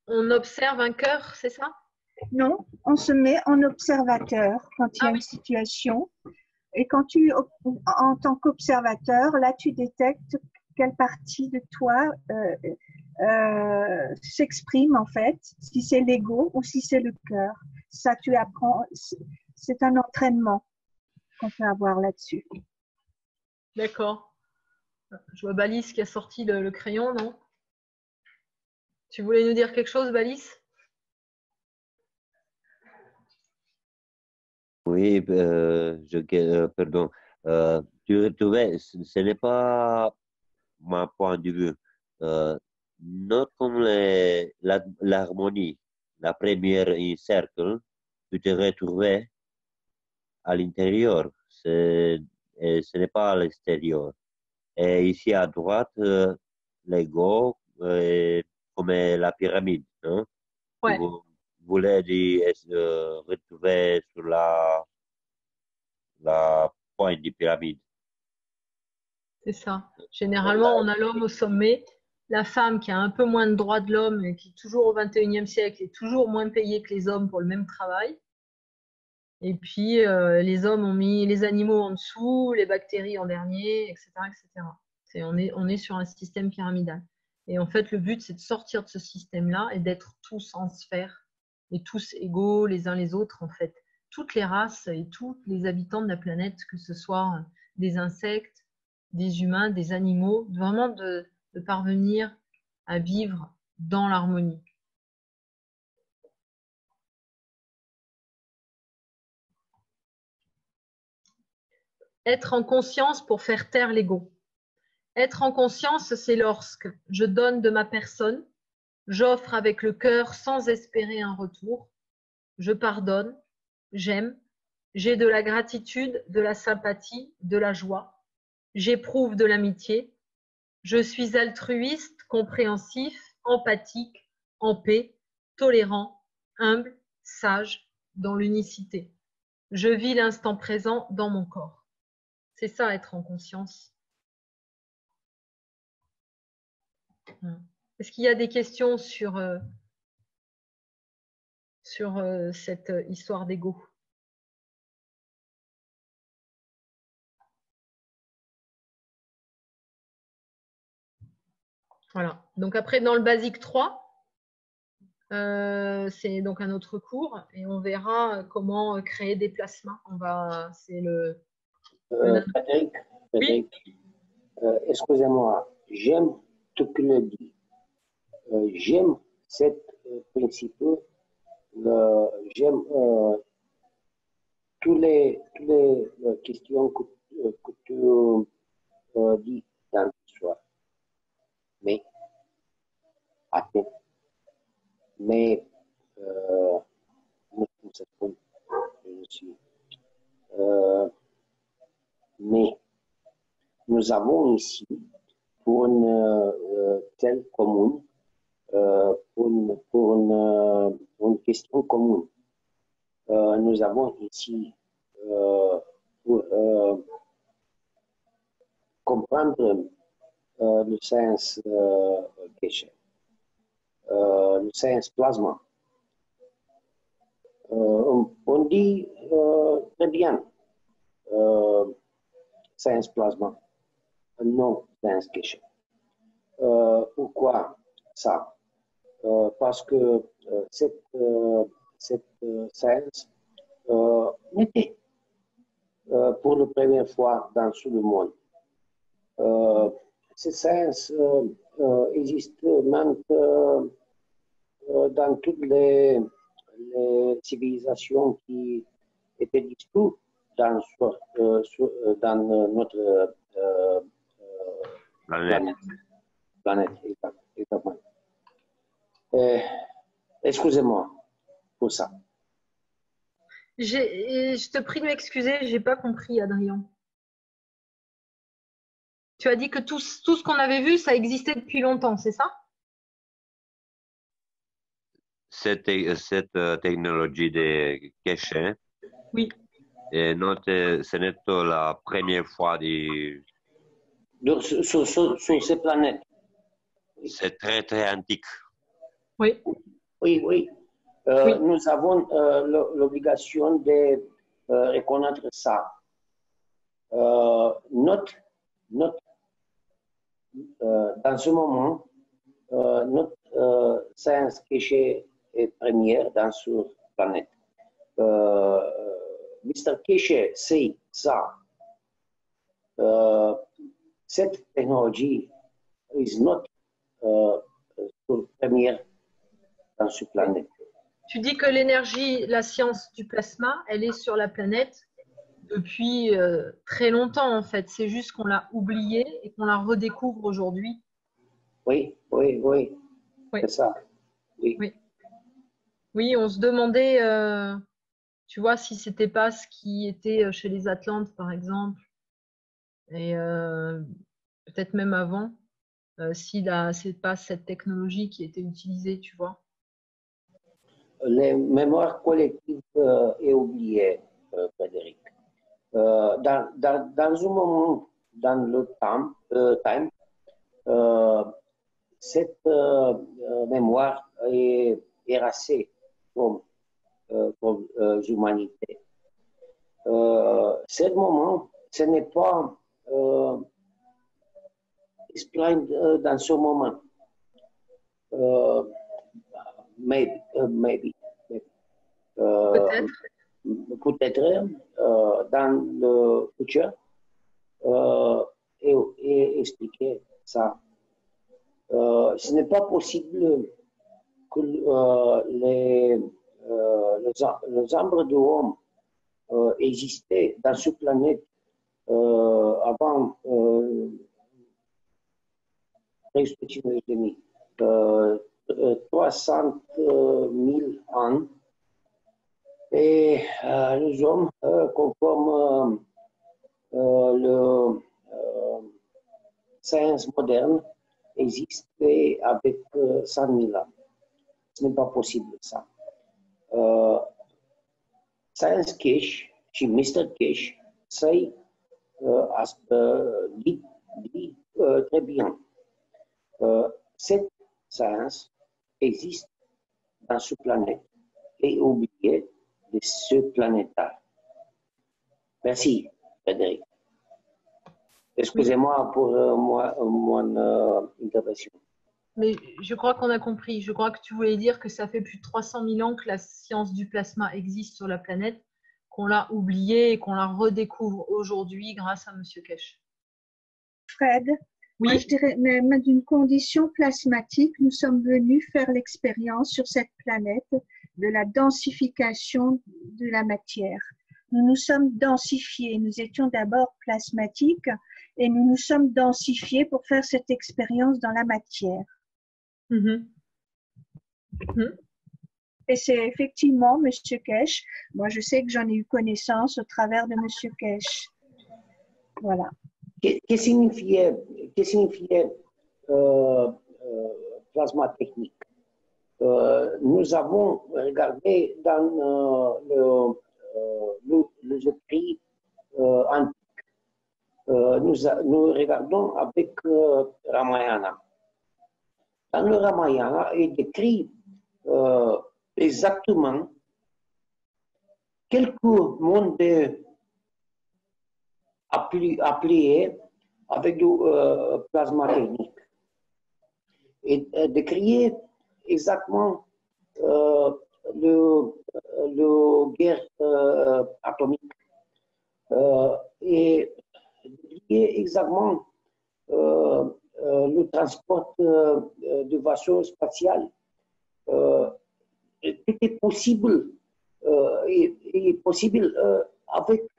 On observe un cœur, c'est ça? Non, on se met en observateur quand il y a une situation. Et quand tu, en tant qu'observateur, là, tu détectes quelle partie de toi s'exprime, en fait, si c'est l'ego ou si c'est le cœur. Ça, tu apprends, c'est un entraînement qu'on peut avoir là-dessus. D'accord. Je vois Balis qui a sorti le crayon, non? Tu voulais nous dire quelque chose, Balis? Oui, pardon. Tu vois, ce n'est pas mon point de vue. Not comme l'harmonie, la première cercle, tu te retrouves à l'intérieur, et ce n'est pas à l'extérieur. Et ici à droite, l'ego, comme la pyramide, hein? Ouais. Vous voulez dire, retrouver sur la pointe du pyramide. C'est ça. Généralement, on a l'homme au sommet, la femme qui a un peu moins de droits de l'homme et qui est toujours au 21e siècle est toujours moins payée que les hommes pour le même travail. Et puis, les hommes ont mis les animaux en dessous, les bactéries en dernier, etc. etc. On est sur un système pyramidal. Et en fait, le but, c'est de sortir de ce système-là et d'être tous en sphère et tous égaux les uns les autres, en fait. Toutes les races et tous les habitants de la planète, que ce soit des insectes, des humains, des animaux, vraiment de parvenir à vivre dans l'harmonie. Être en conscience pour faire taire l'ego. Être en conscience, c'est lorsque je donne de ma personne, j'offre avec le cœur sans espérer un retour, je pardonne, j'aime, j'ai de la gratitude, de la sympathie, de la joie, j'éprouve de l'amitié, je suis altruiste, compréhensif, empathique, en paix, tolérant, humble, sage, dans l'unicité. Je vis l'instant présent dans mon corps. C'est ça, être en conscience. Est-ce qu'il y a des questions sur cette histoire d'ego? Voilà. Donc après, dans le basique 3, c'est donc un autre cours et on verra comment créer des plasmas. C'est le. Frédéric, Oui. Excusez-moi, j'aime ce que tu dis. J'aime ce principe. J'aime toutes les questions que tu dis dans l'histoire. Mais, attends, mais, mais nous avons ici, pour une telle commune, pour une question commune. Nous avons ici pour comprendre le sens déchet, le sens plasma. On dit très bien sens plasma, non sens déchet. Pourquoi ça? Parce que cette sens n'était pour la première fois dans tout le monde. Ce sens existe même dans toutes les civilisations qui étaient discutés dans notre planète. Excusez-moi pour ça. Je te prie de m'excuser, j'ai pas compris, Adrien. Tu as dit que tout ce qu'on avait vu, ça existait depuis longtemps, c'est ça? Cette technologie de cachet, Oui. ce n'est pas la première fois Sur ces planètes. c'est très, très antique. Oui. Oui, oui. Oui. Nous avons l'obligation de reconnaître ça. Dans ce moment, notre science cachée est première dans cette planète. Mr. Keshe sait ça. Cette technologie is not première dans cette planète. Tu dis que l'énergie, la science du plasma, elle est sur la planète depuis très longtemps en fait. C'est juste qu'on l'a oubliée et qu'on la redécouvre aujourd'hui. Oui, oui, oui. C'est ça. Oui. Oui. Oui, on se demandait, tu vois, si c'était pas ce qui était chez les Atlantes par exemple, et peut-être même avant, si c'est pas cette technologie qui était utilisée, tu vois. Les mémoires collectives est oubliée, Frédéric. Dans un moment, dans le temps, cette mémoire est érasée comme l'humanité. Ce moment, ce n'est pas explained dans ce moment. Maybe. Peut-être dans le futur et expliquer ça. Ce n'est pas possible que les ombres de l'homme existaient dans cette planète avant 300 000 ans. Et les hommes, conforme le science moderne, existent avec 100 000 ans. Ce n'est pas possible ça. Science Cash, chez Mr. Cash, c'est dit très bien. Cette science existe dans ce planète et oubliée de ce planète-là. Merci, Frédéric. Excusez-moi pour mon intervention. Mais je crois qu'on a compris. Je crois que tu voulais dire que ça fait plus de 300 000 ans que la science du plasma existe sur la planète, qu'on l'a oubliée et qu'on la redécouvre aujourd'hui grâce à Monsieur Kesh. Fred, oui. Moi je dirais, même d'une condition plasmatique, nous sommes venus faire l'expérience sur cette planète de la densification de la matière. Nous nous sommes densifiés. Nous étions d'abord plasmatiques et nous nous sommes densifiés pour faire cette expérience dans la matière. Et c'est effectivement Monsieur Kesh. Moi, je sais que j'en ai eu connaissance au travers de Monsieur Kesh. Voilà. Que signifiait plasma technique? Nous avons regardé dans les écrits antiques. Nous regardons avec Ramayana. Dans le Ramayana, il décrit exactement quelques mondes appelés avec du plasma technique. Et décrire exactement le guerre atomique. Et décrire exactement le transport de vaisseaux spatial. Tout est possible, avec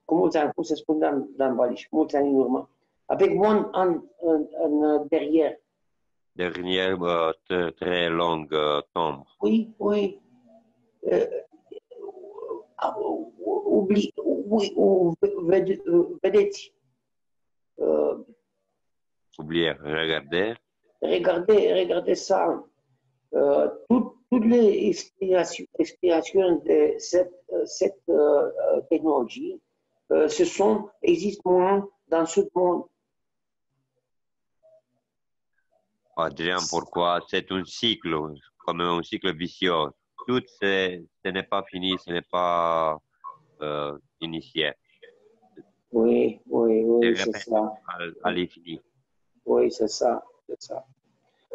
comment ça se passe dans le Valish, avec moi en derrière. dernière très longue tombe. Oui, oui. Oublie, oui, vedete, Oubliez, regardez. regardez ça. Toutes les explications de cette technologie existent moins dans ce monde. Adrien, pourquoi c'est un cycle, comme un cycle vicieux. Tout, ce n'est pas fini, ce n'est pas initié. Oui, c'est ça. À l'infini. Oui, c'est ça, c'est ça.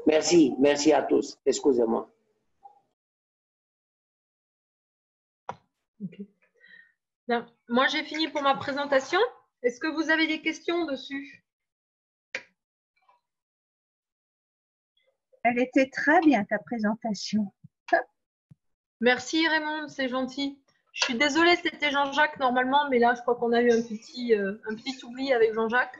Merci à tous. Excusez-moi. Okay. Bien. Moi, j'ai fini pour ma présentation. Est-ce que vous avez des questions dessus? Elle était très bien, ta présentation. Merci Raymond, c'est gentil. Je suis désolée, c'était Jean-Jacques normalement, mais là, je crois qu'on a eu un petit oubli avec Jean-Jacques.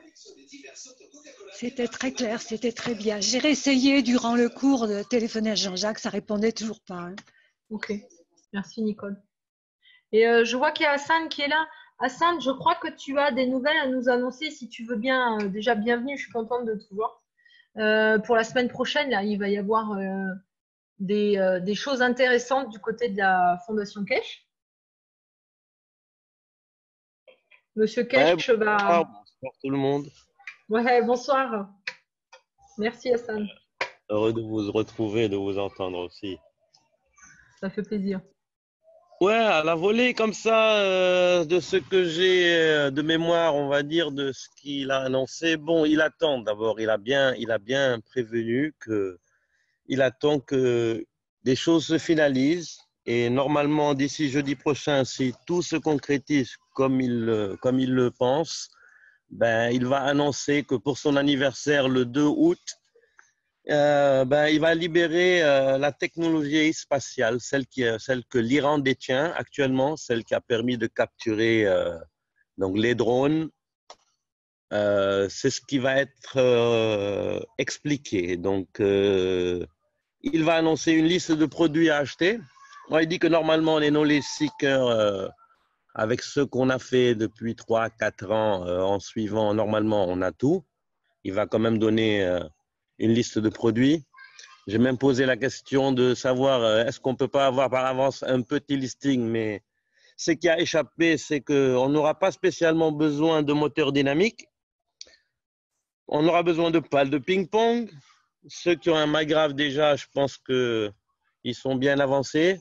C'était très clair, c'était très bien. J'ai réessayé durant le cours de téléphoner à Jean-Jacques, ça répondait toujours pas. Hein. Ok, merci Nicole. Et je vois qu'il y a Hassan qui est là. Hassan, je crois que tu as des nouvelles à nous annoncer si tu veux bien. Déjà, bienvenue, je suis contente de te voir. Pour la semaine prochaine, là, il va y avoir des choses intéressantes du côté de la Fondation Kesh. Monsieur Kesh va... Bonsoir tout le monde. Ouais, bonsoir. Merci Hassan. Heureux de vous retrouver, de vous entendre aussi. Ça fait plaisir. Ouais, à la volée comme ça, de ce que j'ai de mémoire, on va dire, de ce qu'il a annoncé. Bon, il attend d'abord, il a bien prévenu il attend que des choses se finalisent. Et normalement, d'ici jeudi prochain, si tout se concrétise comme il le pense, ben, il va annoncer que pour son anniversaire, le 2 août, il va libérer la technologie spatiale, celle que l'Iran détient actuellement, celle qui a permis de capturer donc les drones. C'est ce qui va être expliqué. Donc, il va annoncer une liste de produits à acheter. Moi, il dit que normalement, les knowledge seekers, avec ce qu'on a fait depuis 3-4 ans, en suivant, normalement, on a tout. Il va quand même donner une liste de produits. J'ai même posé la question de savoir est-ce qu'on ne peut pas avoir par avance un petit listing, mais ce qui a échappé, c'est qu'on n'aura pas spécialement besoin de moteur dynamique. On aura besoin de pales de ping-pong. Ceux qui ont un MyGraph déjà, je pense qu'ils sont bien avancés.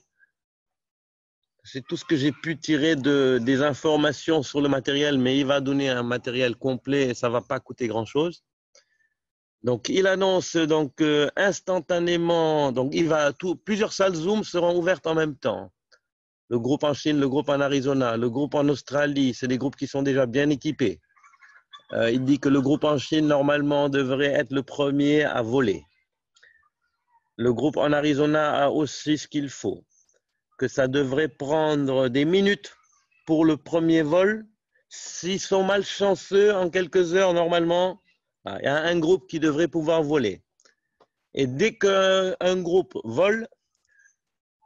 C'est tout ce que j'ai pu tirer des informations sur le matériel, mais il va donner un matériel complet et ça ne va pas coûter grand-chose. Donc, il annonce donc instantanément, donc plusieurs salles Zoom seront ouvertes en même temps. Le groupe en Chine, le groupe en Arizona, le groupe en Australie, c'est des groupes qui sont déjà bien équipés. Il dit que le groupe en Chine, normalement, devrait être le premier à voler. Le groupe en Arizona a aussi ce qu'il faut. Que ça devrait prendre des minutes pour le premier vol. S'ils sont malchanceux, en quelques heures, normalement, il y a un groupe qui devrait pouvoir voler. Et dès qu'un groupe vole,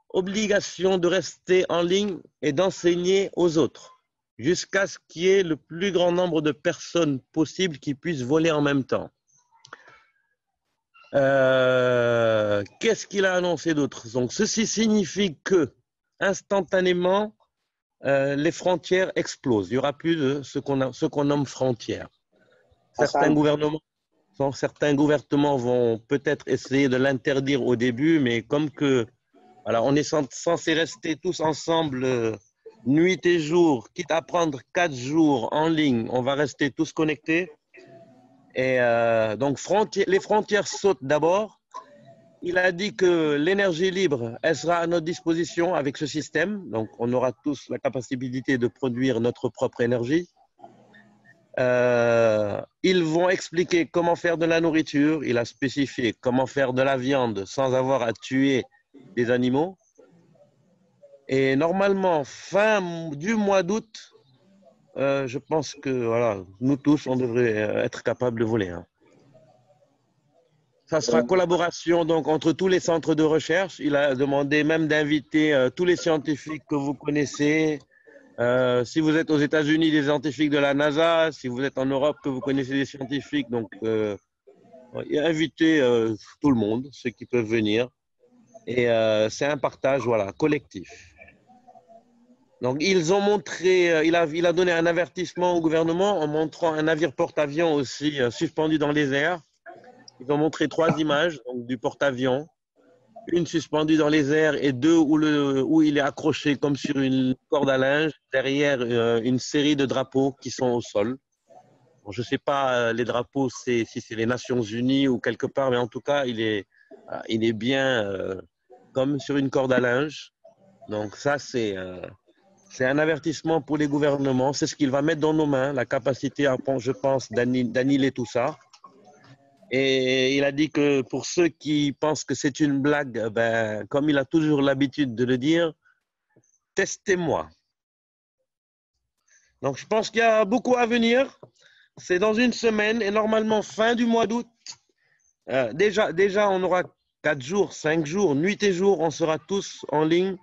obligation de rester en ligne et d'enseigner aux autres, jusqu'à ce qu'il y ait le plus grand nombre de personnes possible qui puissent voler en même temps. Qu'est-ce qu'il a annoncé d'autre? Donc, ceci signifie que, instantanément, les frontières explosent. Il n'y aura plus de ce qu'on nomme frontières. Certains gouvernements vont peut-être essayer de l'interdire au début, mais comme que, voilà, on est censé rester tous ensemble nuit et jour, quitte à prendre 4 jours en ligne, on va rester tous connectés. Et donc, les frontières sautent d'abord. Il a dit que l'énergie libre, elle sera à notre disposition avec ce système. Donc, on aura tous la capacité de produire notre propre énergie. Ils vont expliquer comment faire de la nourriture. Il a spécifié comment faire de la viande sans avoir à tuer des animaux. Et normalement, fin du mois d'août, je pense que voilà, nous tous, on devrait être capables de voler. Hein. Ça sera collaboration donc, entre tous les centres de recherche. Il a demandé même d'inviter tous les scientifiques que vous connaissez. Si vous êtes aux États-Unis, des scientifiques de la NASA. Si vous êtes en Europe, que vous connaissez des scientifiques. Donc, il a invité tout le monde, ceux qui peuvent venir. Et c'est un partage voilà, collectif. Donc, ils ont montré, il a donné un avertissement au gouvernement en montrant un navire porte-avions aussi suspendu dans les airs. Ils ont montré 3 images donc, du porte-avions, une suspendue dans les airs et 2 où il est accroché comme sur une corde à linge, derrière une série de drapeaux qui sont au sol. Bon, je ne sais pas les drapeaux, si c'est les Nations Unies ou quelque part, mais en tout cas, il est bien comme sur une corde à linge. Donc ça, c'est un avertissement pour les gouvernements. C'est ce qu'il va mettre dans nos mains, la capacité, je pense, d'annihiler tout ça. Et il a dit que pour ceux qui pensent que c'est une blague, ben, comme il a toujours l'habitude de le dire, testez-moi. Donc je pense qu'il y a beaucoup à venir. C'est dans une semaine et normalement fin du mois d'août. Déjà, on aura 4 jours, 5 jours, nuit et jour, on sera tous en ligne.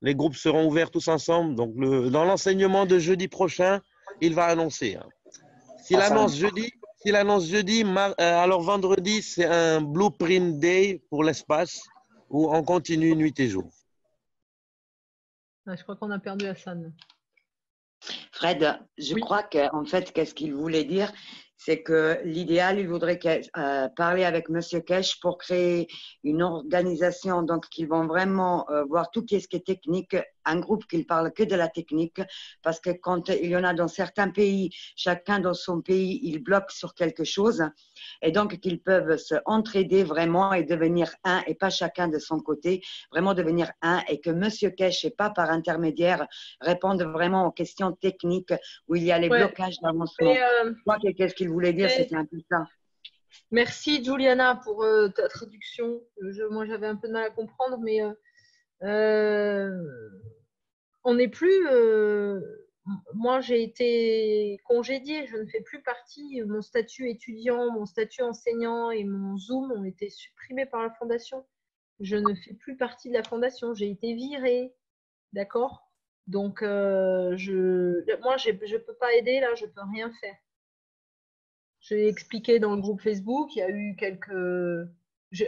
Les groupes seront ouverts tous ensemble. Donc dans l'enseignement de jeudi prochain, il va annoncer. S'il annonce jeudi, alors vendredi, c'est un Blueprint Day pour l'espace où on continue nuit et jour. Je crois qu'on a perdu Hassan. Fred, je crois qu'en fait, qu'est-ce qu'il voulait dire, c'est que l'idéal, il voudrait parler avec Monsieur Kesh pour créer une organisation, donc qu'ils vont vraiment voir tout ce qui est technique, un groupe qui ne parle que de la technique, parce que quand il y en a dans certains pays, chacun dans son pays, il bloque sur quelque chose, et donc qu'ils peuvent se entraider vraiment et devenir un, et pas chacun de son côté, vraiment devenir un, et que Monsieur Kesh, et pas par intermédiaire, réponde vraiment aux questions techniques où il y a les blocages d'avancement. Je crois que qu'est-ce qu'il voulait dire, c'était un peu ça. Merci Juliana pour ta traduction. Moi, j'avais un peu de mal à comprendre, mais on n'est plus. Moi, j'ai été congédiée. Je ne fais plus partie. Mon statut étudiant, mon statut enseignant et mon Zoom ont été supprimés par la fondation. Je ne fais plus partie de la fondation. J'ai été virée. D'accord ? Donc, moi, je ne peux pas aider là. Je ne peux rien faire. J'ai expliqué dans le groupe Facebook, il y a eu quelques...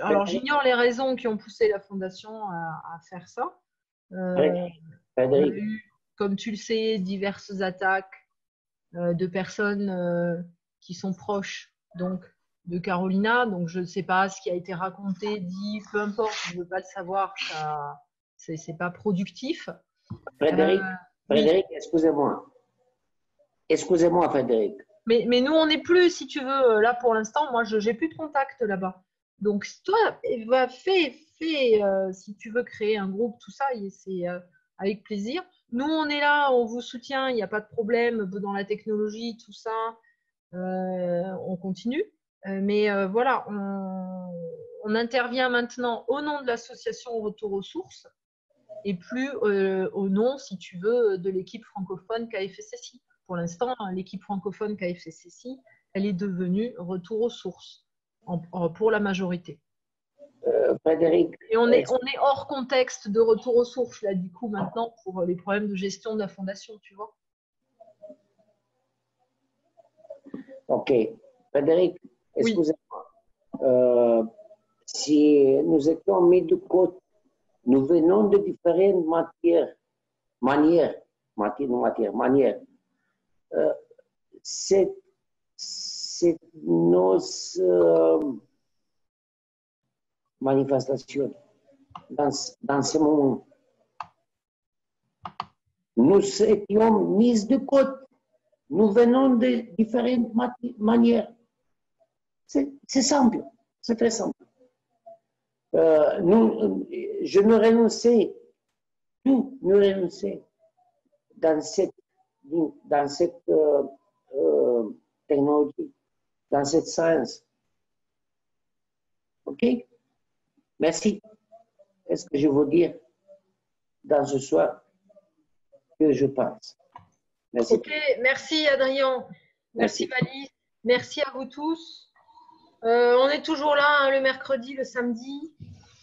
Alors, j'ignore les raisons qui ont poussé la fondation à faire ça. Il y a eu, comme tu le sais, diverses attaques de personnes qui sont proches donc, de Carolina. Donc, je ne sais pas ce qui a été raconté, dit, peu importe, je ne veux pas le savoir, ce n'est pas productif. Frédéric, excusez-moi. Excusez-moi, Frédéric. Mais nous, on n'est plus, si tu veux, là pour l'instant, moi, je n'ai plus de contact là-bas. Donc, toi, fais si tu veux créer un groupe, tout ça, c'est avec plaisir. Nous, on est là, on vous soutient, il n'y a pas de problème dans la technologie, tout ça, on continue. Mais voilà, on intervient maintenant au nom de l'association Retour aux sources et plus au nom, si tu veux, de l'équipe francophone KFSSI. Pour l'instant, l'équipe francophone KFSSI, elle est devenue Retour aux sources pour la majorité. Frédéric. Et on est hors contexte de Retour aux sources, là, du coup, maintenant, pour les problèmes de gestion de la fondation, tu vois. Ok. Frédéric, excusez-moi. Si nous étions mis de côté, nous venons de différentes manières. C'est nos manifestations dans ce moment. Nous étions mis de côté. Nous venons de différentes manières. C'est simple, c'est très simple. Je ne renonçais, tout ne renonçait dans cette technologie, dans cette science. OK? Merci. Est-ce que je veux dire dans ce soir que je pense? Merci. Ok, merci Adrien. Merci Valis. Merci à vous tous. On est toujours là, hein, le mercredi, le samedi.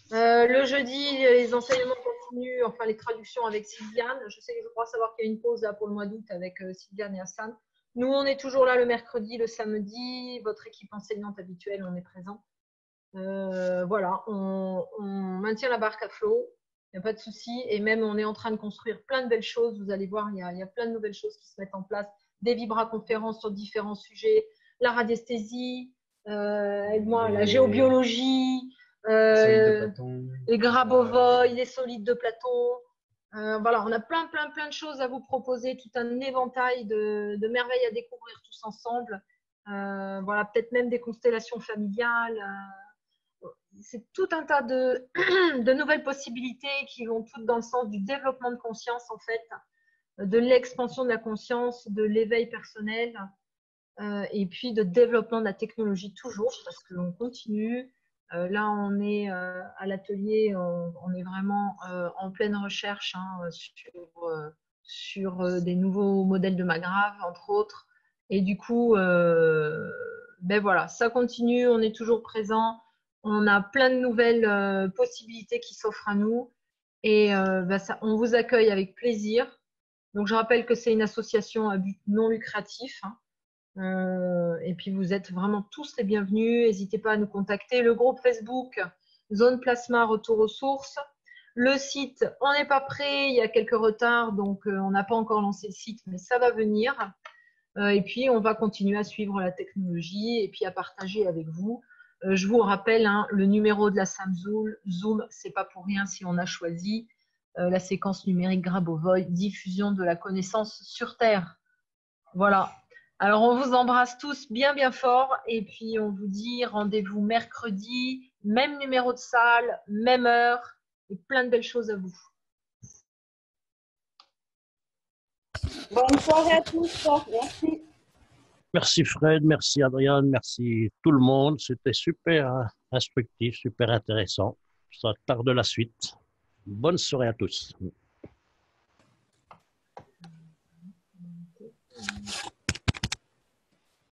Le jeudi, les enseignements continuent, enfin les traductions avec Sylviane. Je crois savoir qu'il y a une pause là pour le mois d'août avec Sylviane et Hassan. Nous, on est toujours là le mercredi, le samedi. Votre équipe enseignante habituelle, on est présent. Voilà, on maintient la barque à flot. Il n'y a pas de souci. Et même, on est en train de construire plein de belles choses. Vous allez voir, il y a plein de nouvelles choses qui se mettent en place. Des vibra-conférences sur différents sujets. La radiesthésie, la géobiologie, les grabovoïdes, les solides de Platon. Voilà, on a plein de choses à vous proposer, tout un éventail de merveilles à découvrir tous ensemble. Voilà, peut-être même des constellations familiales. C'est tout un tas de nouvelles possibilités qui vont toutes dans le sens du développement de conscience, en fait, de l'expansion de la conscience, de l'éveil personnel, et puis de développement de la technologie toujours, parce qu'on continue. Là, on est à l'atelier, on est vraiment en pleine recherche hein, sur des nouveaux modèles de Magrave, entre autres. Et du coup, ben voilà, ça continue, on est toujours présent. On a plein de nouvelles possibilités qui s'offrent à nous. Et ben on vous accueille avec plaisir. Donc, je rappelle que c'est une association à but non lucratif. Hein. Et puis vous êtes vraiment tous les bienvenus. N'hésitez pas à nous contacter. Le groupe Facebook Zone Plasma Retour aux sources. Le site, on n'est pas prêt. Il y a quelques retards, donc on n'a pas encore lancé le site, mais ça va venir. Et puis on va continuer à suivre la technologie et puis à partager avec vous. Je vous rappelle hein, le numéro de la Zoom, c'est pas pour rien si on a choisi la séquence numérique Grabovoi, diffusion de la connaissance sur Terre. Voilà. Alors, on vous embrasse tous bien fort et puis on vous dit rendez-vous mercredi, même numéro de salle, même heure et plein de belles choses à vous. Bonne soirée à tous. Merci. Merci Fred, merci Adriane, merci tout le monde. C'était super instructif, super intéressant. Ça tarde la suite. Bonne soirée à tous.